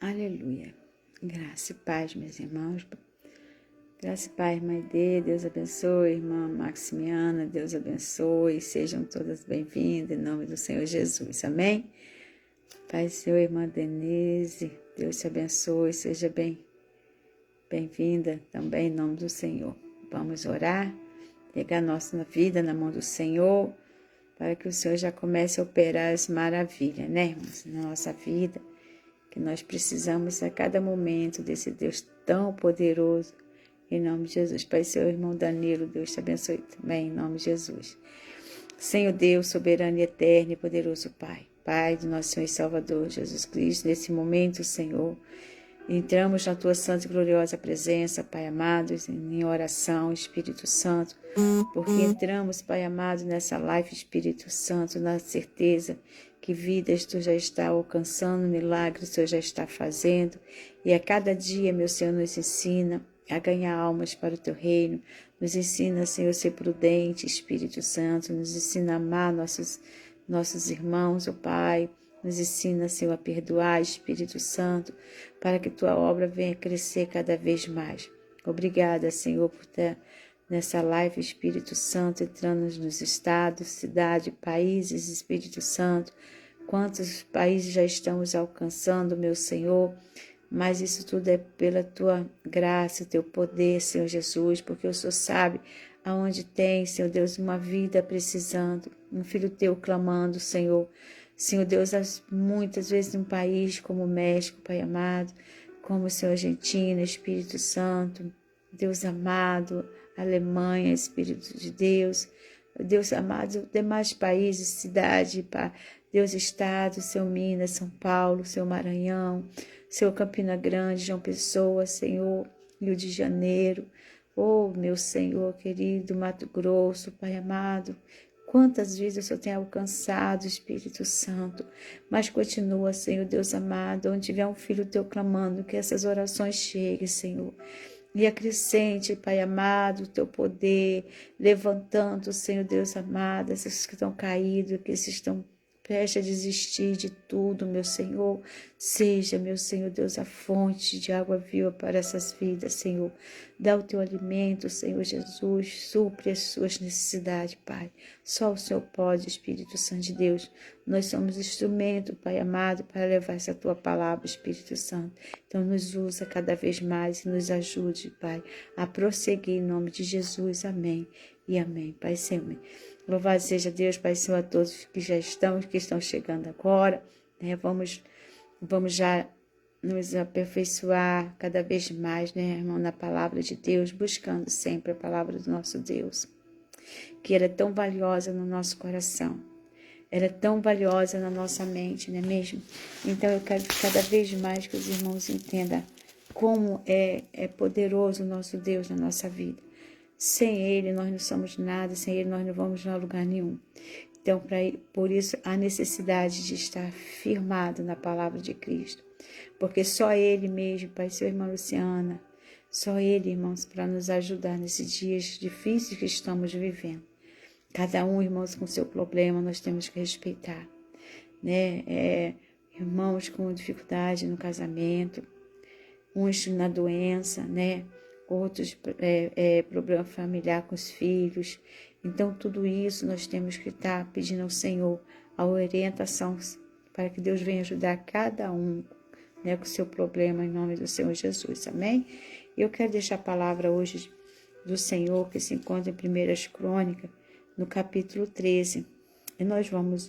Aleluia. Graça e paz, meus irmãos. Graça e paz, Mãe D. Deus abençoe, irmã Maximiana. Deus abençoe. Sejam todas bem-vindas em nome do Senhor Jesus. Amém? Pai do Senhor, irmã Denise. Deus te abençoe. Seja bem-vinda também em nome do Senhor. Vamos orar, pegar nossa vida na mão do Senhor, para que o Senhor já comece a operar as maravilhas, né, irmãos, na nossa vida, que nós precisamos a cada momento desse Deus tão poderoso, em nome de Jesus. Pai, seu irmão Danilo, Deus te abençoe também, em nome de Jesus. Senhor Deus, soberano e eterno e poderoso Pai, Pai do nosso Senhor e Salvador, Jesus Cristo, nesse momento, Senhor, entramos na Tua santa e gloriosa presença, Pai amado, em oração, Espírito Santo, porque entramos, Pai amado, nessa live, Espírito Santo, na certeza que vidas Tu já está alcançando, milagres Tu já está fazendo, e a cada dia, meu Senhor, nos ensina a ganhar almas para o Teu reino, nos ensina, Senhor, a ser prudente, Espírito Santo, nos ensina a amar nossos irmãos, ó Pai, nos ensina, Senhor, a perdoar, Espírito Santo, para que Tua obra venha crescer cada vez mais. Obrigada, Senhor, por ter nessa live, Espírito Santo, entrando nos estados, cidades, países, Espírito Santo. Quantos países já estamos alcançando, meu Senhor, mas isso tudo é pela Tua graça, Teu poder, Senhor Jesus, porque o Senhor sabe aonde tem, Senhor Deus, uma vida precisando, um filho Teu clamando, Senhor. Senhor Deus, muitas vezes num país como o México, Pai amado, como o Senhor Argentina, Espírito Santo, Deus amado, Alemanha, Espírito de Deus, Deus amado, demais países, cidade, Deus Estado, Seu Minas, São Paulo, Seu Maranhão, Seu Campina Grande, João Pessoa, Senhor, Rio de Janeiro, oh meu Senhor querido, Mato Grosso, Pai amado, quantas vezes o Senhor tem alcançado, Espírito Santo, mas continua, Senhor Deus amado, onde tiver um filho Teu clamando, que essas orações cheguem, Senhor, e acrescente, Pai amado, o Teu poder, levantando, Senhor Deus amado, esses que estão caídos, que esses estão prestes a desistir de tudo, meu Senhor. Seja, meu Senhor Deus, a fonte de água viva para essas vidas, Senhor. Dá o Teu alimento, Senhor Jesus, supre as suas necessidades, Pai. Só o Senhor pode, Espírito Santo de Deus. Nós somos instrumento, Pai amado, para levar essa Tua palavra, Espírito Santo. Então, nos usa cada vez mais e nos ajude, Pai, a prosseguir em nome de Jesus. Amém e amém. Pai, Senhor. Louvado seja Deus, Pai, Senhor, a todos que já estão, que estão chegando agora. Né? Vamos já nos aperfeiçoar cada vez mais, né, irmão, na palavra de Deus, buscando sempre a palavra do nosso Deus, que ela é tão valiosa no nosso coração. Ela é tão valiosa na nossa mente, não é mesmo? Então, eu quero cada vez mais que os irmãos entendam como é poderoso o nosso Deus na nossa vida. Sem Ele, nós não somos nada. Sem Ele, nós não vamos a lugar nenhum. Então, por isso, a necessidade de estar firmado na palavra de Cristo. Porque só Ele mesmo, Pai, seu irmã Luciana, só Ele, irmãos, para nos ajudar nesses dias difíceis que estamos vivendo. Cada um, irmãos, com seu problema, nós temos que respeitar, né? Irmãos com dificuldade no casamento, uns na doença, né? Outros problema familiar com os filhos. Então, tudo isso nós temos que estar pedindo ao Senhor a orientação para que Deus venha ajudar cada um, né, com o seu problema, em nome do Senhor Jesus. Amém? Eu quero deixar a palavra hoje do Senhor que se encontra em 1 Crônicas, no capítulo 13. E nós vamos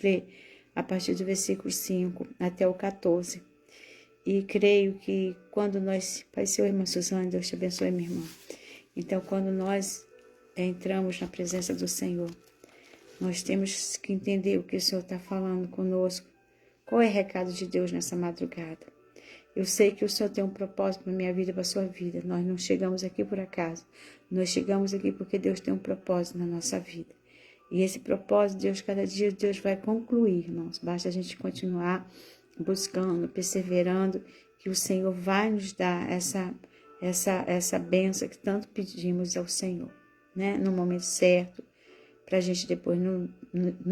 ler a partir do versículo 5 até o 14. E creio que quando nós... Pai, Senhor, irmã Suzane, Deus te abençoe, minha irmã. Então, quando nós entramos na presença do Senhor, nós temos que entender o que o Senhor está falando conosco. Qual é o recado de Deus nessa madrugada? Eu sei que o Senhor tem um propósito para a minha vida e para a sua vida. Nós não chegamos aqui por acaso. Nós chegamos aqui porque Deus tem um propósito na nossa vida. E esse propósito, Deus, cada dia Deus vai concluir, irmãos. Basta a gente continuar buscando, perseverando, que o Senhor vai nos dar essa bênção que tanto pedimos ao Senhor, né? No momento certo, para a gente depois não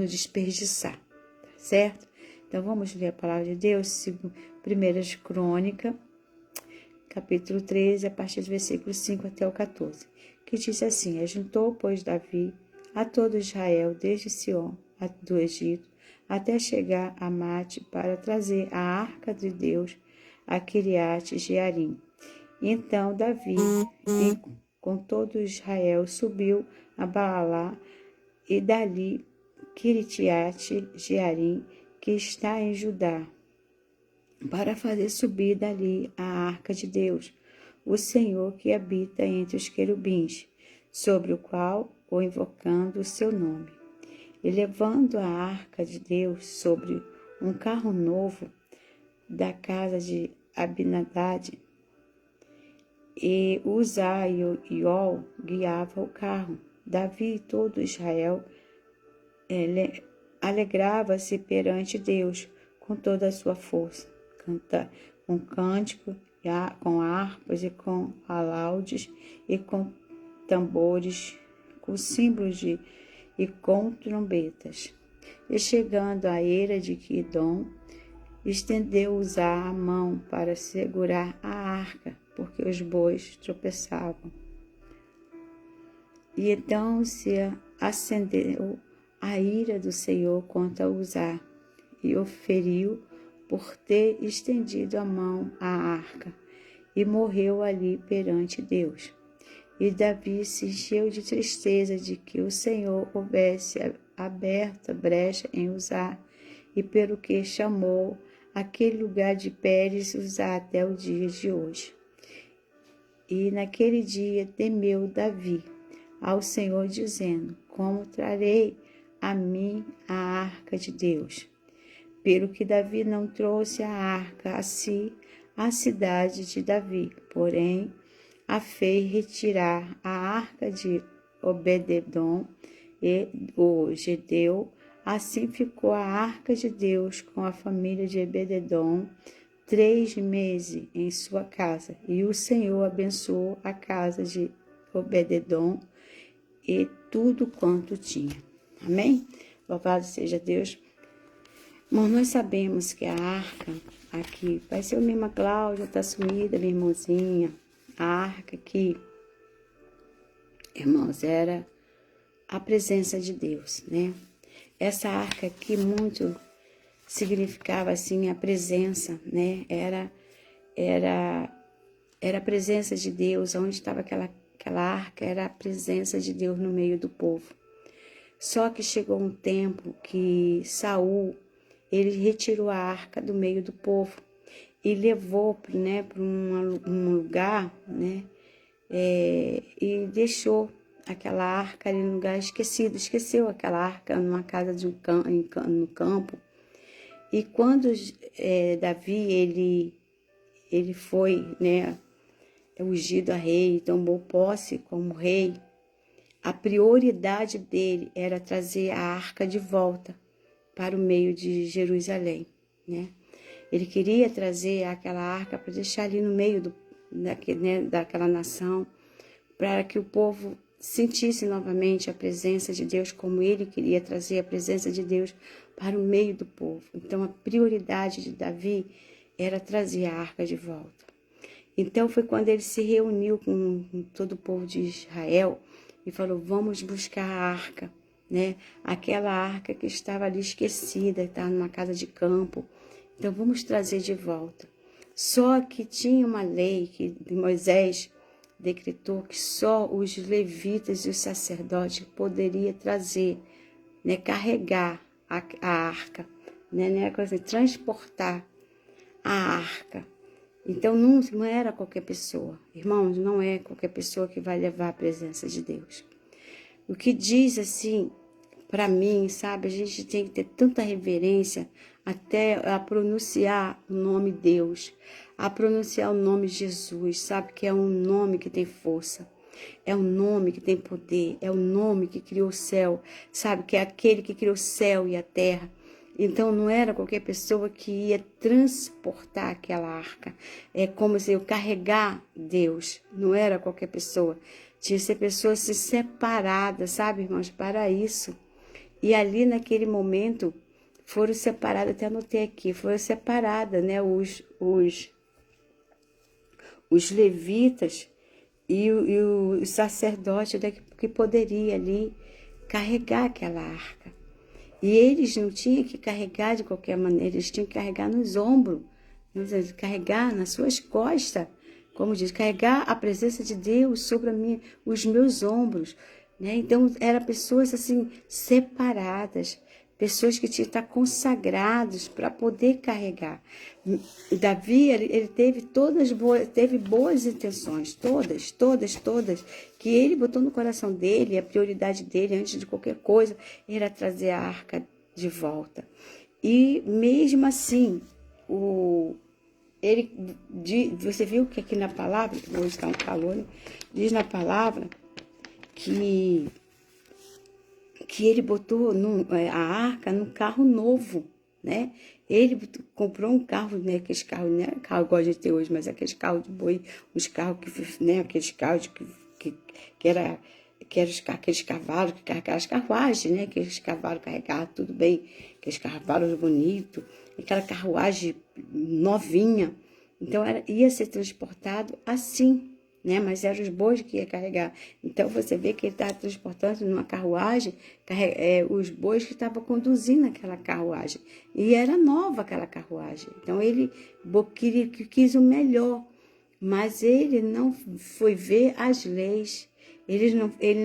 desperdiçar, tá certo? Então vamos ler a palavra de Deus, 1 Crônica, capítulo 13, a partir do versículo 5 até o 14, que diz assim: Ajuntou, pois, Davi a todo Israel, desde Sião do Egito, até chegar a Mate, para trazer a arca de Deus a Quiriate Jearim. Então Davi, com todo Israel, subiu a Baalá, e dali Quiriate Jearim, que está em Judá, para fazer subir dali a arca de Deus, o Senhor que habita entre os querubins, sobre o qual o invocando o seu nome. E levando a arca de Deus sobre um carro novo da casa de Abinadad, e Uzá e Iol guiava o carro. Davi e todo Israel alegrava-se perante Deus com toda a sua força, com cântico, com harpas e com alaudes e com tambores, com símbolos e com trombetas. E chegando à eira de Quidom, estendeu Uzá a mão para segurar a arca, porque os bois tropeçavam. E então se acendeu a ira do Senhor contra Uzá, e o feriu por ter estendido a mão à arca, e morreu ali perante Deus. E Davi se encheu de tristeza de que o Senhor houvesse aberto a brecha em Uzá, e pelo que chamou aquele lugar de Pérez Uzá até o dia de hoje. E naquele dia temeu Davi ao Senhor, dizendo: Como trarei a mim a arca de Deus? Pelo que Davi não trouxe a arca a si, à cidade de Davi, porém a fez retirar a arca de Obededom e o Gedeu. Assim ficou a arca de Deus com a família de Obededom 3 meses em sua casa. E o Senhor abençoou a casa de Obededom e tudo quanto tinha. Amém? Louvado seja Deus. Irmão, nós sabemos que a arca aqui, vai ser a mesma Cláudia, está sumida, minha irmãzinha. A arca aqui, irmãos, era a presença de Deus, né? Essa arca aqui muito significava assim a presença, né? Era a presença de Deus. Onde estava aquela arca, era a presença de Deus no meio do povo. Só que chegou um tempo que Saul, ele retirou a arca do meio do povo e levou, né, para um lugar, né, e deixou aquela arca ali no lugar esquecido. Esqueceu aquela arca numa casa no campo. E quando Davi, ele foi, né, ungido a rei, tomou posse como rei, a prioridade dele era trazer a arca de volta para o meio de Jerusalém, né? Ele queria trazer aquela arca para deixar ali no meio daquela nação, para que o povo sentisse novamente a presença de Deus, como ele queria trazer a presença de Deus para o meio do povo. Então a prioridade de Davi era trazer a arca de volta. Então foi quando ele se reuniu com todo o povo de Israel e falou: vamos buscar a arca, né? Aquela arca que estava ali esquecida, estava numa casa de campo. Então vamos trazer de volta. Só que tinha uma lei que Moisés decretou que só os levitas e os sacerdotes poderiam trazer, né, carregar a arca, né, transportar a arca. Então não era qualquer pessoa, irmãos, não é qualquer pessoa que vai levar a presença de Deus. O que diz assim, para mim, sabe, a gente tem que ter tanta reverência até a pronunciar o nome Deus, a pronunciar o nome Jesus, sabe, que é um nome que tem força, é um nome que tem poder, é o nome que criou o céu, sabe, que é aquele que criou o céu e a terra. Então não era qualquer pessoa que ia transportar aquela arca, é como se eu carregar Deus, não era qualquer pessoa, tinha que ser pessoa assim, separada, sabe, irmãos, para isso. E ali naquele momento foram separadas, até anotei aqui, foram separadas, né, os levitas e o sacerdote, né, que poderia ali carregar aquela arca. E eles não tinham que carregar de qualquer maneira, eles tinham que carregar nos ombros, carregar nas suas costas, como diz, carregar a presença de Deus sobre os meus ombros. Né? Então, eram pessoas assim, separadas, pessoas que tinham que estar consagrados para poder carregar. Davi, ele teve boas intenções, todas, que ele botou no coração dele, a prioridade dele, antes de qualquer coisa, era trazer a arca de volta. E mesmo assim, você viu que aqui na palavra, hoje está um calor, né? Diz na palavra que ele botou a arca num carro novo, né? Ele comprou um carro, né? Aqueles carros, não é carro igual a gente tem hoje, mas aqueles carros de boi, os carros que, né? Aqueles carros que era aqueles cavalos que carregavam as carruagens, né? Aqueles cavalos carregavam tudo bem, aqueles cavalos bonitos, aquela carruagem novinha. Então ia ser transportado assim, né? Mas eram os bois que ia carregar. Então você vê que ele estava transportando numa carruagem os bois que estavam conduzindo aquela carruagem. E era nova aquela carruagem. Então ele quis o melhor, mas ele não foi ver as leis. Ele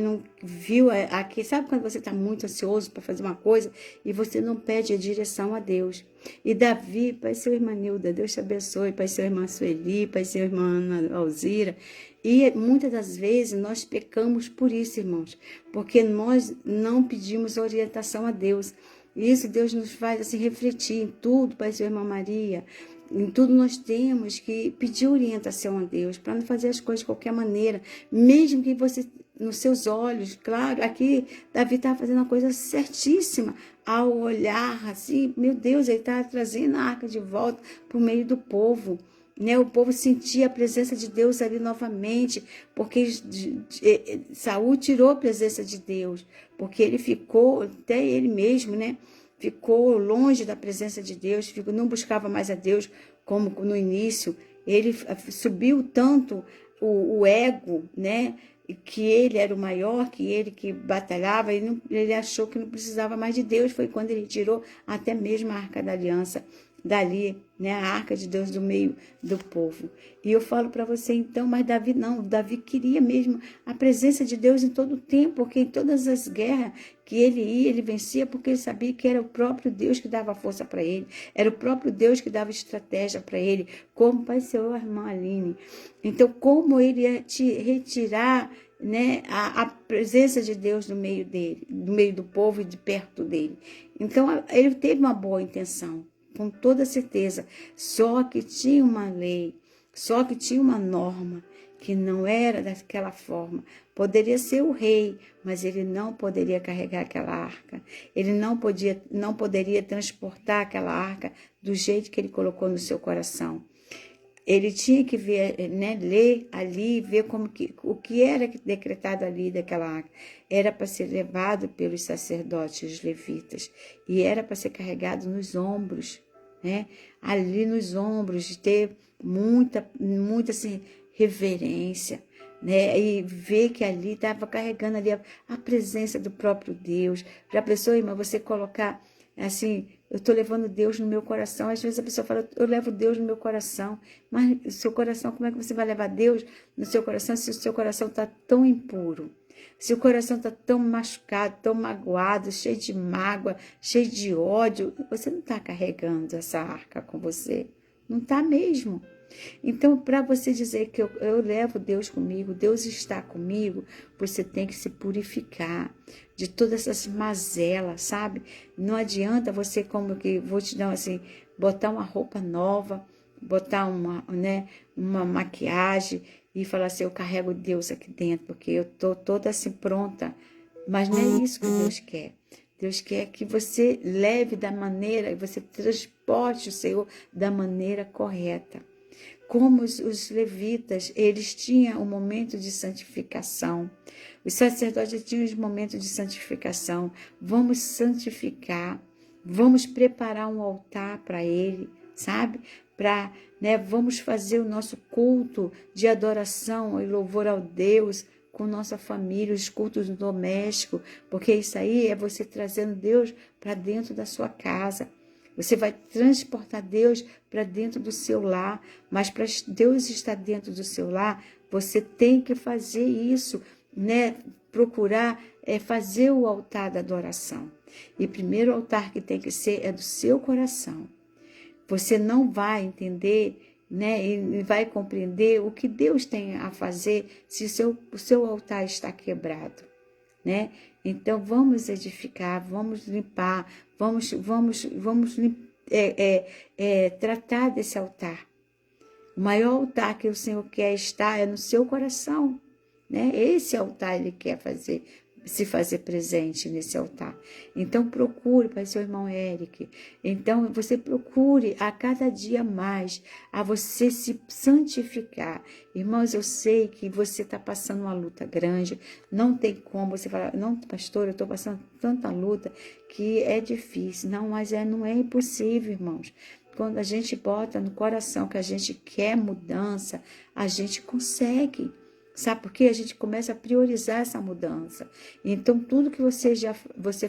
não viu aqui. Sabe quando você está muito ansioso para fazer uma coisa e você não pede a direção a Deus? E Davi, Pai seu irmã Nilda, Deus te abençoe, Pai seu irmã Sueli, Pai seu irmã Ana Alzira. E muitas das vezes nós pecamos por isso, irmãos, porque nós não pedimos orientação a Deus. E isso Deus nos faz assim refletir em tudo, Pai seu irmã Maria. Em tudo nós temos que pedir orientação a Deus, para não fazer as coisas de qualquer maneira, mesmo que você, nos seus olhos, claro, aqui Davi estava fazendo a coisa certíssima, ao olhar assim, meu Deus, ele estava trazendo a arca de volta para o meio do povo, né? O povo sentia a presença de Deus ali novamente, porque Saul tirou a presença de Deus, porque ele ficou, até ele mesmo, né? Ficou longe da presença de Deus, não buscava mais a Deus como no início. Ele subiu tanto o ego, né? Que ele era o maior, que ele que batalhava, ele achou que não precisava mais de Deus. Foi quando ele tirou até mesmo a Arca da Aliança dali, né, a arca de Deus do meio do povo. E eu falo para você então, mas Davi não, Davi queria mesmo a presença de Deus em todo o tempo, porque em todas as guerras que ele ia, ele vencia, porque ele sabia que era o próprio Deus que dava força para ele, era o próprio Deus que dava estratégia para ele, como Pai seu, irmã Aline. Então, como ele ia te retirar, né, a presença de Deus no meio dele, no meio do povo e de perto dele. Então, ele teve uma boa intenção, com toda certeza, só que tinha uma lei, só que tinha uma norma, que não era daquela forma. Poderia ser o rei, mas ele não poderia carregar aquela arca, ele não poderia transportar aquela arca do jeito que ele colocou no seu coração. Ele tinha que ver, né, ler ali, ver o que era decretado ali daquela arca. Era para ser levado pelos sacerdotes, os levitas, e era para ser carregado nos ombros, né? Ali nos ombros, de ter muita assim, reverência, né? E ver que ali estava carregando ali a presença do próprio Deus. Já pensou, irmã, você colocar assim, eu estou levando Deus no meu coração. Às vezes a pessoa fala, eu levo Deus no meu coração. Mas o seu coração, como é que você vai levar Deus no seu coração se o seu coração está tão impuro? Se o coração está tão machucado, tão magoado, cheio de mágoa, cheio de ódio, você não está carregando essa arca com você. Não está mesmo. Então, para você dizer que eu levo Deus comigo, Deus está comigo, você tem que se purificar de todas essas mazelas, sabe? Não adianta você, como que vou te dar assim, botar uma roupa nova, botar uma maquiagem e falar assim, eu carrego Deus aqui dentro, porque eu estou toda assim pronta. Mas não é isso que Deus quer. Deus quer que você leve da maneira, você transporte o Senhor da maneira correta. Como os levitas, eles tinham um momento de santificação. Os sacerdotes tinham um momento de santificação. Vamos santificar, Vamos preparar um altar para Ele, sabe? Vamos fazer o nosso culto de adoração e louvor ao Deus com nossa família, os cultos domésticos, porque isso aí é você trazendo Deus para dentro da sua casa. Você vai transportar Deus para dentro do seu lar, mas para Deus estar dentro do seu lar, você tem que fazer isso, né? Procurar fazer o altar da adoração. E primeiro altar que tem que ser é do seu coração. Você não vai entender, né? E vai compreender o que Deus tem a fazer se o seu altar está quebrado, né? Então vamos edificar, vamos limpar, vamos tratar desse altar. O maior altar que o Senhor quer estar é no seu coração, né? Esse altar Ele quer se fazer presente nesse altar. Então procure para seu irmão Eric. Então você procure a cada dia mais a você se santificar. Irmãos, eu sei que você está passando uma luta grande. Não tem como você falar, não, pastor, eu estou passando tanta luta que é difícil. Não, mas não é impossível, irmãos. Quando a gente bota no coração que a gente quer mudança, a gente consegue. Sabe por quê? A gente começa a priorizar essa mudança. Então, tudo que você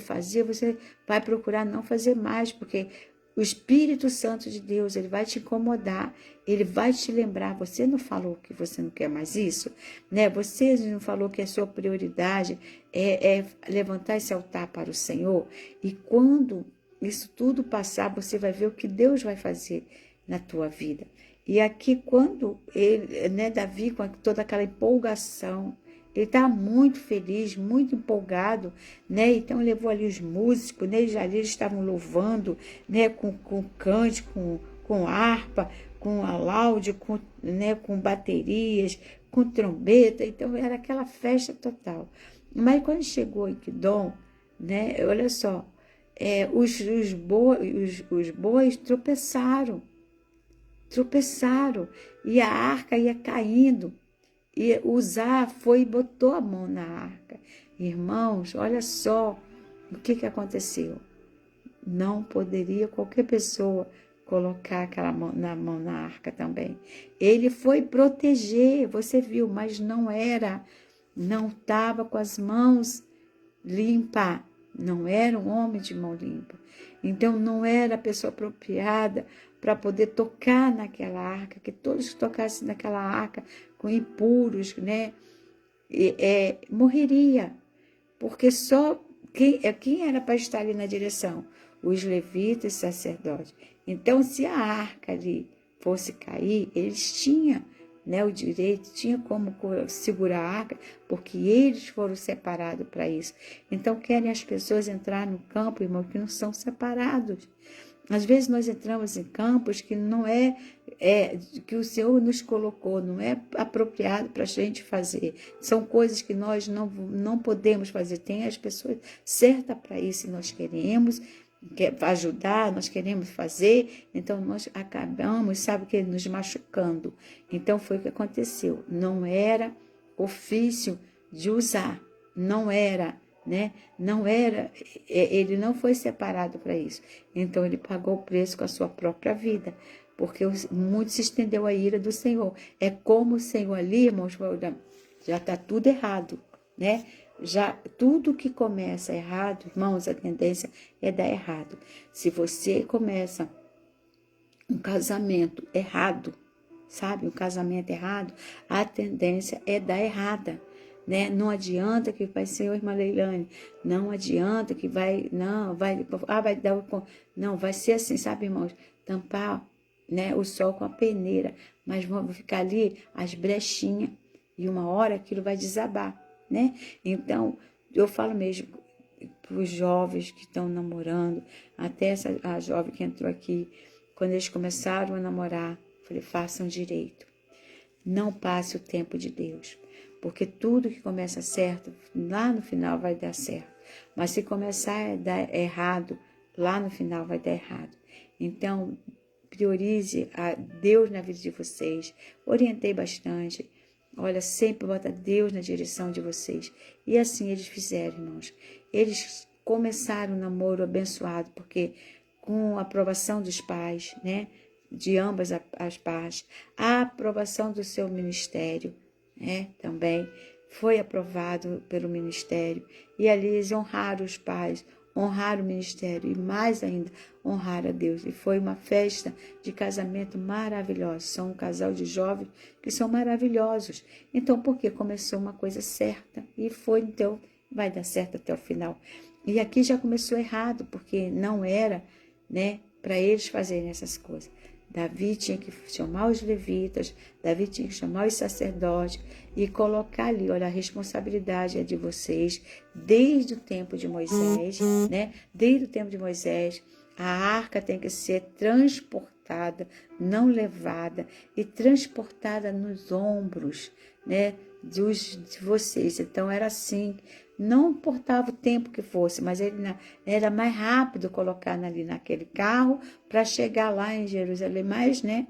fazia, você vai procurar não fazer mais, porque o Espírito Santo de Deus, ele vai te incomodar, ele vai te lembrar. Você não falou que você não quer mais isso? Né? Você não falou que a sua prioridade é levantar esse altar para o Senhor? E quando isso tudo passar, você vai ver o que Deus vai fazer na tua vida. E aqui, quando ele, né, Davi, com toda aquela empolgação, ele estava muito feliz, muito empolgado, né? Então levou ali os músicos, né? Eles estavam louvando, né? Com cântico, com harpa, com alaúde, com baterias, com trombeta. Então era aquela festa total. Mas quando chegou em Quidom, né? Olha só, os bois tropeçaram e a arca ia caindo. E Uzá foi e botou a mão na arca. Irmãos, olha só o que aconteceu. Não poderia qualquer pessoa colocar aquela mão na arca também. Ele foi proteger, você viu, mas não estava com as mãos limpas. Não era um homem de mão limpa. Então, não era a pessoa apropriada para poder tocar naquela arca, que todos que tocassem naquela arca com impuros, né, morreria. Porque só quem era para estar ali na direção? Os levitas e sacerdotes. Então, se a arca ali fosse cair, eles tinham, né, o direito, tinha como segurar a arca, porque eles foram separados para isso. Então, querem as pessoas entrar no campo, irmão, que não são separados. Às vezes nós entramos em campos que não que o Senhor nos colocou, não é apropriado para a gente fazer. São coisas que nós não podemos fazer. Tem as pessoas certas para isso e nós queremos ajudar, nós queremos fazer, então nós acabamos, sabe, que nos machucando. Então foi o que aconteceu. Não era ofício de usar, não era, né? Não era, ele não foi separado para isso. Então ele pagou o preço com a sua própria vida, porque muito se estendeu a ira do Senhor. É como o Senhor ali, irmãos, já está tudo errado, né? Já tudo que começa errado, irmãos, a tendência é dar errado. Se você começa um casamento errado, sabe, um casamento errado, a tendência é dar errada, né? Não adianta que vai ser, irmã Leilane, não adianta que vai dar, não, vai ser assim, sabe, irmãos, tampar, né, o sol com a peneira, mas vão ficar ali as brechinhas e uma hora aquilo vai desabar, né? Então, eu falo mesmo para os jovens que estão namorando, até a jovem que entrou aqui, quando eles começaram a namorar, falei, façam direito. Não passe o tempo de Deus, porque tudo que começa certo, lá no final vai dar certo. Mas se começar a dar errado, lá no final vai dar errado. Então, priorize a Deus na vida de vocês. Orientei bastante. Olha, sempre bota Deus na direção de vocês. E assim eles fizeram, irmãos. Eles começar um namoro abençoado, porque com a aprovação dos pais, né, de ambas as partes, a aprovação do seu ministério, né, também foi aprovado pelo ministério, e ali eles honraram os pais, honrar o ministério e mais ainda honrar a Deus. E foi uma festa de casamento maravilhosa. São um casal de jovens que são maravilhosos. Então, porque começou uma coisa certa e foi, então, vai dar certo até o final. E aqui já começou errado, porque não era, né, para eles fazerem essas coisas. Davi tinha que chamar os levitas, Davi tinha que chamar os sacerdotes e colocar ali, olha, a responsabilidade é de vocês, desde o tempo de Moisés, né? Desde o tempo de Moisés, a arca tem que ser transportada, não levada, e transportada nos ombros, né, de vocês. Então era assim, não importava o tempo que fosse, mas era mais rápido colocar ali naquele carro para chegar lá em Jerusalém, mais, né,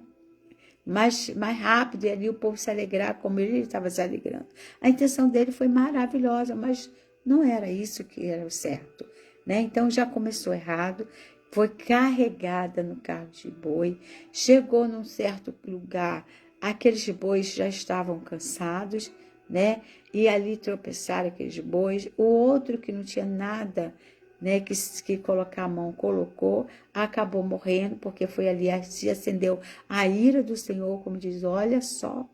mais rápido, e ali o povo se alegrar como ele estava se alegrando. A intenção dele foi maravilhosa, mas não era isso que era o certo, né? Então já começou errado, foi carregada no carro de boi, chegou num certo lugar, aqueles bois já estavam cansados, né? E ali tropeçaram aqueles bois. O outro que não tinha nada, né, que colocar a mão, colocou, acabou morrendo, porque foi ali, se acendeu a ira do Senhor, como diz, olha só,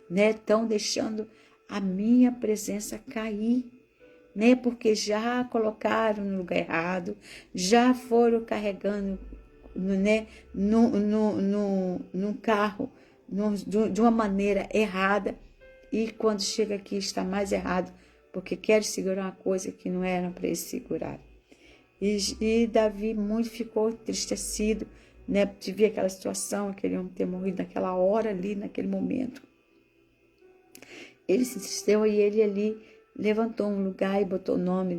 né, estão deixando a minha presença cair, né, porque já colocaram no lugar errado, já foram carregando, né, num carro, de uma maneira errada, e quando chega aqui está mais errado, porque quer segurar uma coisa que não era para eles segurar. E Davi muito ficou entristecido, né, de ver aquela situação, aquele homem ter morrido naquela hora ali, naquele momento. Ele se entristeceu e ele ali levantou um lugar e botou o nome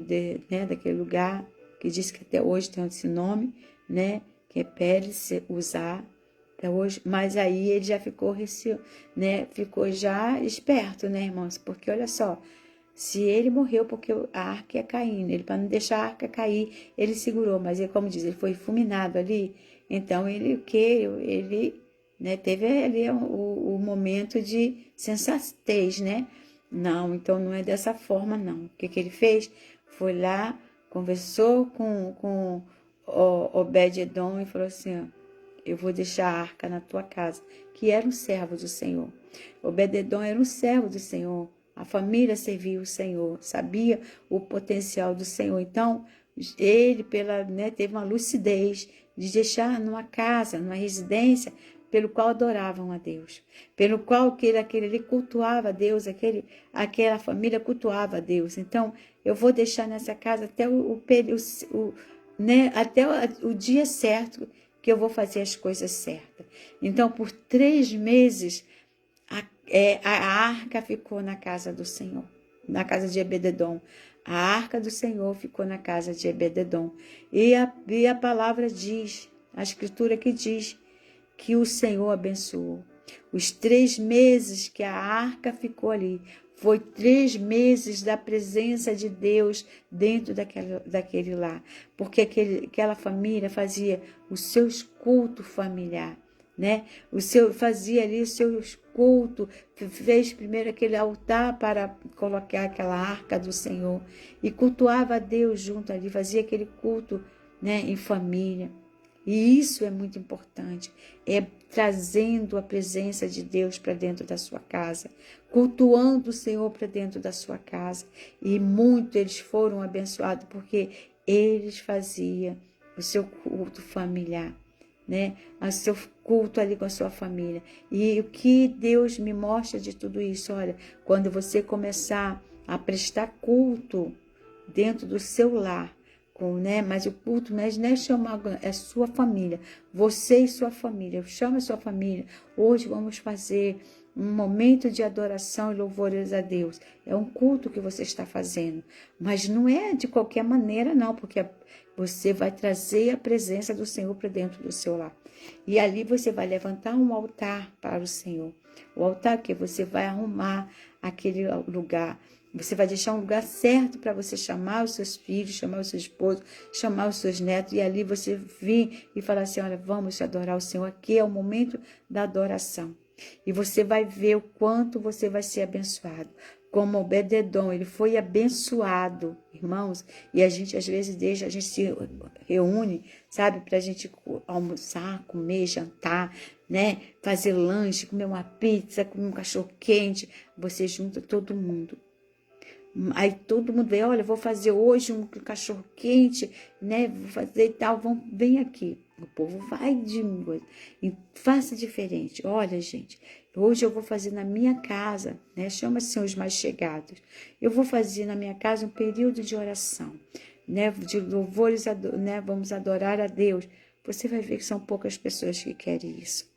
né, daquele lugar, que diz que até hoje tem esse nome, né, que é Pérez Uzá, até hoje. Mas aí ele já ficou, né, ficou já esperto, né, irmãos? Porque olha só, se ele morreu porque a arca ia caindo, ele, para não deixar a arca cair, ele segurou, mas ele, como diz, ele foi fulminado ali, então ele né, teve ali o momento de sensatez, né? Não, então não é dessa forma, não. O que ele fez? Foi lá, conversou com Obed-edom e falou assim, ó, eu vou deixar a arca na tua casa, que era um servo do Senhor. Obed-edom era um servo do Senhor. A família servia o Senhor, sabia o potencial do Senhor. Então, ele né, teve uma lucidez de deixar numa casa, numa residência, pelo qual adoravam a Deus, pelo qual aquele ali cultuava a Deus, aquela família cultuava a Deus. Então, eu vou deixar nessa casa até até o dia certo que eu vou fazer as coisas certas. Então, por 3 meses, a arca ficou na casa do Senhor, na casa de Obed-edom. A arca do Senhor ficou na casa de Obed-edom. E a palavra diz, a escritura que diz, que o Senhor abençoou. Os 3 meses que a arca ficou ali, foi 3 meses da presença de Deus dentro daquele lar. Porque aquela família fazia os seus cultos familiares, né? Fazia ali os seus cultos, fez primeiro aquele altar para colocar aquela arca do Senhor e cultuava a Deus junto ali, fazia aquele culto, né, em família. E isso é muito importante, é trazendo a presença de Deus para dentro da sua casa, cultuando o Senhor para dentro da sua casa. E muito eles foram abençoados, porque eles faziam o seu culto familiar, né? O seu culto ali com a sua família. E o que Deus me mostra de tudo isso, olha, quando você começar a prestar culto dentro do seu lar, né? Mas o culto, mas não é chamar, é sua família, você e sua família, chama a sua família. Hoje vamos fazer um momento de adoração e louvores a Deus. É um culto que você está fazendo, mas não é de qualquer maneira, não, porque você vai trazer a presença do Senhor para dentro do seu lar. E ali você vai levantar um altar para o Senhor. O altar que você vai arrumar aquele lugar, Você vai deixar um lugar certo para você chamar os seus filhos, chamar o seu esposo, chamar os seus netos, e ali você vir e falar assim, olha, vamos adorar o Senhor. Aqui é o momento da adoração. E você vai ver o quanto você vai ser abençoado. Como Obed-edom, ele foi abençoado, irmãos. E a gente, às vezes, a gente se reúne, sabe, para a gente almoçar, comer, jantar, né? Fazer lanche, comer uma pizza, comer um cachorro-quente. Você junta todo mundo. Aí todo mundo vê, olha, vou fazer hoje um cachorro-quente, né? Vou fazer e tal, vem aqui. O povo vai e faça diferente. Olha, gente, hoje eu vou fazer na minha casa, né? Chama-se os mais chegados. Eu vou fazer na minha casa um período de oração, né? De louvores, né? Vamos adorar a Deus. Você vai ver que são poucas pessoas que querem isso.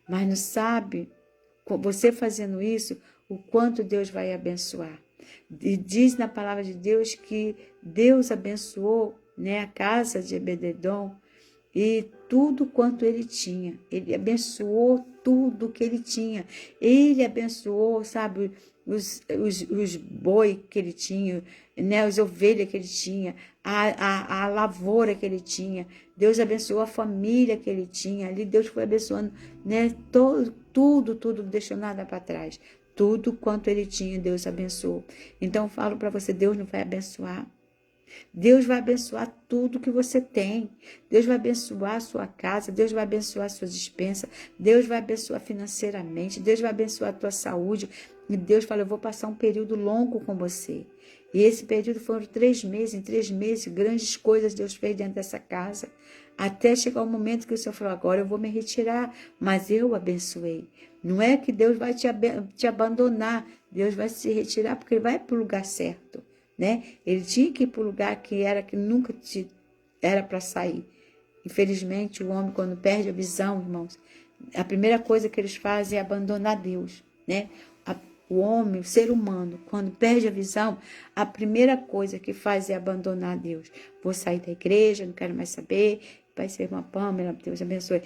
Mas não sabe, você fazendo isso, o quanto Deus vai abençoar. E diz na palavra de Deus que Deus abençoou, né, a casa de Obed-edom e tudo quanto ele tinha. Ele abençoou tudo que ele tinha. Ele abençoou, sabe, os boi que ele tinha, né, as ovelhas que ele tinha, a lavoura que ele tinha. Deus abençoou a família que ele tinha. Ali Deus foi abençoando, né, tudo, não deixou nada para trás. Tudo quanto ele tinha, Deus abençoou. Então, eu falo para você, Deus não vai abençoar. Deus vai abençoar tudo que você tem. Deus vai abençoar a sua casa. Deus vai abençoar a sua despensa. Deus vai abençoar financeiramente. Deus vai abençoar a tua saúde. E Deus fala, eu vou passar um período longo com você. E esse período foram 3 meses. Em 3 meses, grandes coisas Deus fez dentro dessa casa. Até chegar o momento que o Senhor falou, agora eu vou me retirar. Mas eu abençoei. Não é que Deus vai te abandonar. Deus vai se retirar porque Ele vai para o lugar certo. Né? Ele tinha que ir para o lugar que nunca era para sair. Infelizmente, o homem, quando perde a visão, irmãos, a primeira coisa que eles fazem é abandonar Deus. Né? O homem, o ser humano, quando perde a visão, a primeira coisa que faz é abandonar Deus. Vou sair da igreja, não quero mais saber. Vai ser uma Pâmela, Deus abençoe.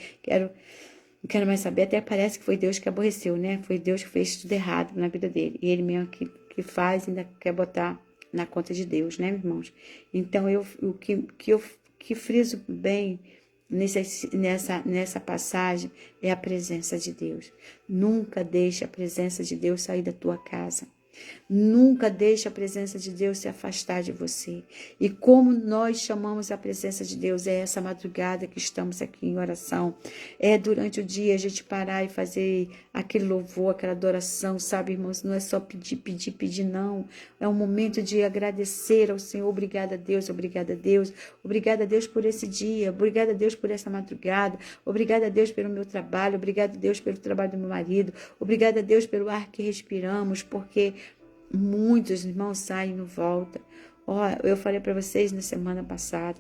Não quero mais saber, até parece que foi Deus que aborreceu, né? Foi Deus que fez tudo errado na vida dele. E ele mesmo que faz, ainda quer botar na conta de Deus, né, irmãos? Então, o que friso bem nessa passagem é a presença de Deus. Nunca deixe a presença de Deus sair da tua casa. Nunca deixe a presença de Deus se afastar de você. E como nós chamamos a presença de Deus, é essa madrugada que estamos aqui em oração. É durante o dia a gente parar e fazer aquele louvor, aquela adoração, sabe, irmãos? Não é só pedir, não. É um momento de agradecer ao Senhor. Obrigada a Deus, obrigada a Deus. Obrigada a Deus por esse dia. Obrigada a Deus por essa madrugada. Obrigada a Deus pelo meu trabalho. Obrigada a Deus pelo trabalho do meu marido. Obrigada a Deus pelo ar que respiramos, porque muitos irmãos saem e não voltam. Eu falei para vocês na semana passada,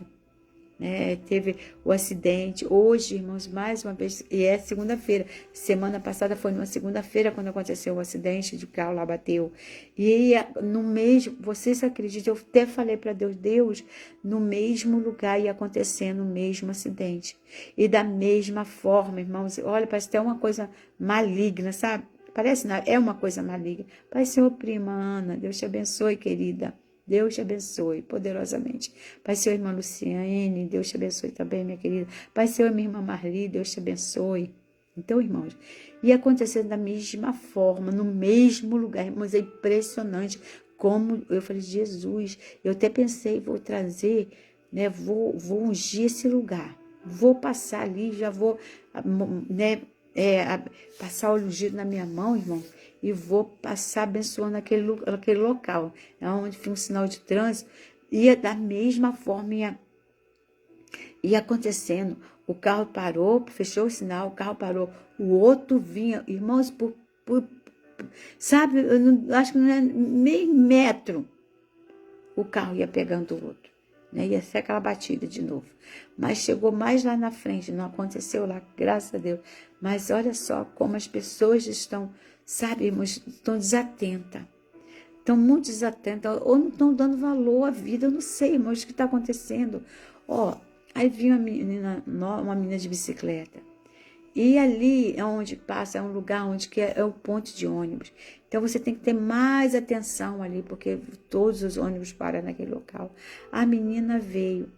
né? Teve o acidente. Hoje, irmãos, mais uma vez, e é segunda-feira. Semana passada foi numa segunda-feira quando aconteceu o acidente de carro lá bateu. E no mesmo, vocês acreditam? Eu até falei para Deus, no mesmo lugar ia acontecendo o mesmo acidente. E da mesma forma, irmãos, olha, parece até uma coisa maligna, sabe? Parece, é uma coisa maligna. Pai, Senhor, prima Ana, Deus te abençoe, querida. Deus te abençoe poderosamente. Pai, Senhor, irmã Luciane, Deus te abençoe também, minha querida. Pai, Senhor, minha irmã Marli, Deus te abençoe. Então, irmãos, ia acontecendo da mesma forma, no mesmo lugar. Irmãos, é impressionante como eu falei, Jesus, eu até pensei, vou trazer, né, vou ungir esse lugar. Vou passar ali, já vou, né, passar o ungido na minha mão, irmão, e vou passar abençoando aquele local, onde fica um sinal de trânsito, ia da mesma forma, ia acontecendo. O carro parou, fechou o sinal, o carro parou, o outro vinha, irmãos, sabe, acho que não é meio metro, o carro ia pegando o outro. Ia ser aquela batida de novo. Mas chegou mais lá na frente, não aconteceu lá, graças a Deus. Mas olha só como as pessoas estão, sabe, irmãos, estão desatentas. Estão muito desatentas, ou não estão dando valor à vida, eu não sei, irmãos, o que está acontecendo. Aí vinha uma menina de bicicleta. E ali é onde passa, é um lugar onde que é o ponto de ônibus. Então você tem que ter mais atenção ali, porque todos os ônibus param naquele local. A menina veio,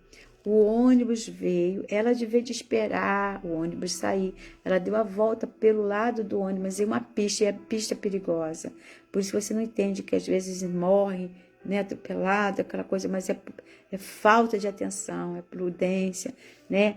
o ônibus veio, ela devia de esperar o ônibus sair. Ela deu a volta pelo lado do ônibus, e uma pista, e a pista é perigosa. Por isso você não entende que às vezes morre, né, atropelado, aquela coisa, mas é falta de atenção, é prudência, né?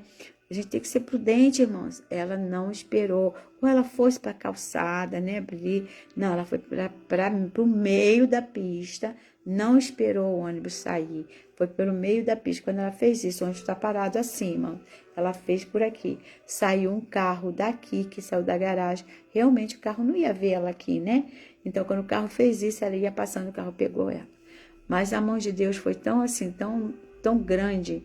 A gente tem que ser prudente, irmãos. Ela não esperou. Ou ela fosse para a calçada, né? Ali. Não, ela foi para o meio da pista. Não esperou o ônibus sair. Foi pelo meio da pista. Quando ela fez isso, o ônibus está parado assim, irmão. Ela fez por aqui. Saiu um carro daqui, que saiu da garagem. Realmente o carro não ia ver ela aqui, né? Então, quando o carro fez isso, ela ia passando, o carro pegou ela. Mas a mão de Deus foi tão assim, tão grande,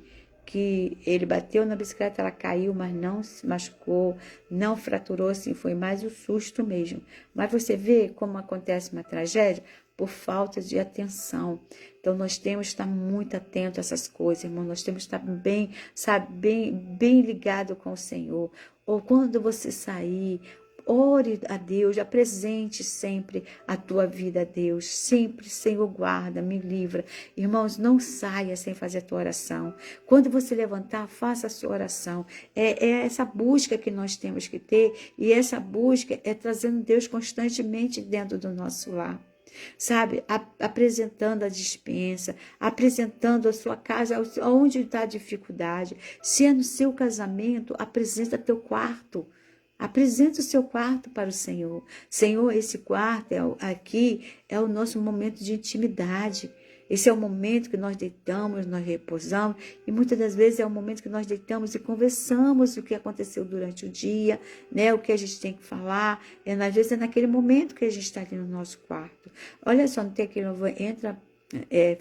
que ele bateu na bicicleta, ela caiu, mas não se machucou, não fraturou, assim, foi mais o susto mesmo. Mas você vê como acontece uma tragédia? Por falta de atenção. Então, nós temos que estar muito atentos a essas coisas, irmão. Nós temos que estar bem, sabe, bem ligado com o Senhor. Ou quando você sair, ore a Deus, apresente sempre a tua vida a Deus. Sempre, Senhor, guarda, me livra. Irmãos, não saia sem fazer a tua oração. Quando você levantar, faça a sua oração. É essa busca que nós temos que ter, e essa busca é trazendo Deus constantemente dentro do nosso lar. Sabe, apresentando a despensa, apresentando a sua casa, onde está a dificuldade. Se é no seu casamento, apresenta teu quarto. Apresenta o seu quarto para o Senhor. Senhor, esse quarto aqui é o nosso momento de intimidade. Esse é o momento que nós deitamos, nós repousamos, e muitas das vezes é o momento que nós deitamos e conversamos o que aconteceu durante o dia, né? O que a gente tem que falar. Às vezes é naquele momento que a gente está ali no nosso quarto. Olha só, não tem aquele entra.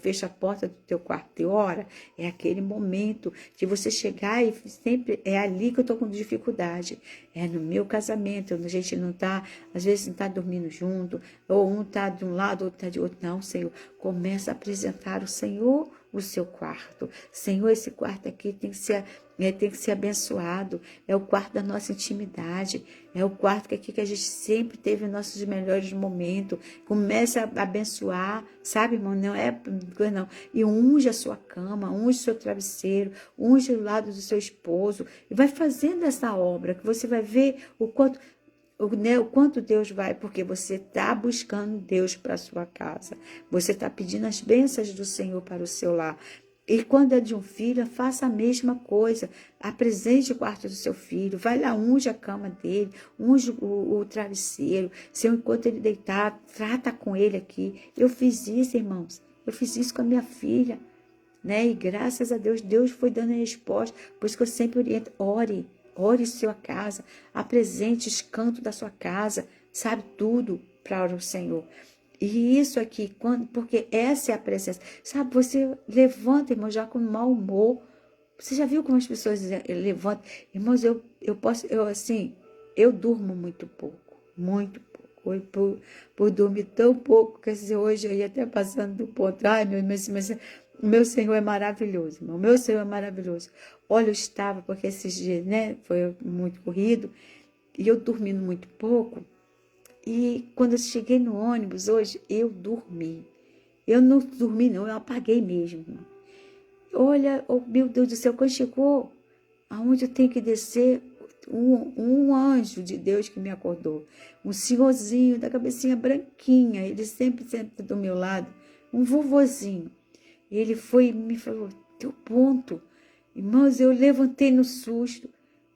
Fecha a porta do teu quarto e ora, é aquele momento de você chegar, e sempre é ali que eu estou com dificuldade, é no meu casamento. A gente não está, às vezes não está dormindo junto, ou um está de um lado, outro está de outro. Não, Senhor, começa a apresentar o Senhor o seu quarto. Senhor, esse quarto aqui tem que ser abençoado. É o quarto da nossa intimidade. É o quarto que a gente sempre teve nossos melhores momentos. Começa a abençoar, sabe, irmão? Não é coisa não. E unge a sua cama, unge o seu travesseiro, unge o lado do seu esposo. E vai fazendo essa obra, que você vai ver o quanto Deus vai, porque você está buscando Deus para a sua casa. Você está pedindo as bênçãos do Senhor para o seu lar. E quando é de um filho, faça a mesma coisa. Apresente o quarto do seu filho. Vai lá, unge a cama dele, unge o travesseiro. Se enquanto ele deitar, trata com ele aqui. Eu fiz isso, irmãos. Eu fiz isso com a minha filha, né? E graças a Deus, Deus foi dando a resposta. Por isso que eu sempre oriento, ore sua casa, apresente os cantos da sua casa, sabe, tudo para o Senhor. E isso aqui, porque essa é a presença. Sabe, você levanta, irmão, já com mau humor. Você já viu como as pessoas levantam? Irmãos, eu durmo muito pouco, muito pouco. Por dormir tão pouco, quer dizer, hoje eu ia até passando do ponto. Ai, mas o meu Senhor é maravilhoso, irmão. O meu Senhor é maravilhoso. Olha, eu estava, porque esses dias, né, foi muito corrido, e eu dormindo muito pouco. E quando eu cheguei no ônibus hoje, eu dormi. Eu não dormi, não, eu apaguei mesmo. Olha, oh, meu Deus do céu, quando chegou aonde eu tenho que descer, um anjo de Deus que me acordou. Um senhorzinho da cabecinha branquinha, ele sempre senta do meu lado, um vovozinho. Ele foi e me falou, teu ponto. Irmãos, eu levantei no susto.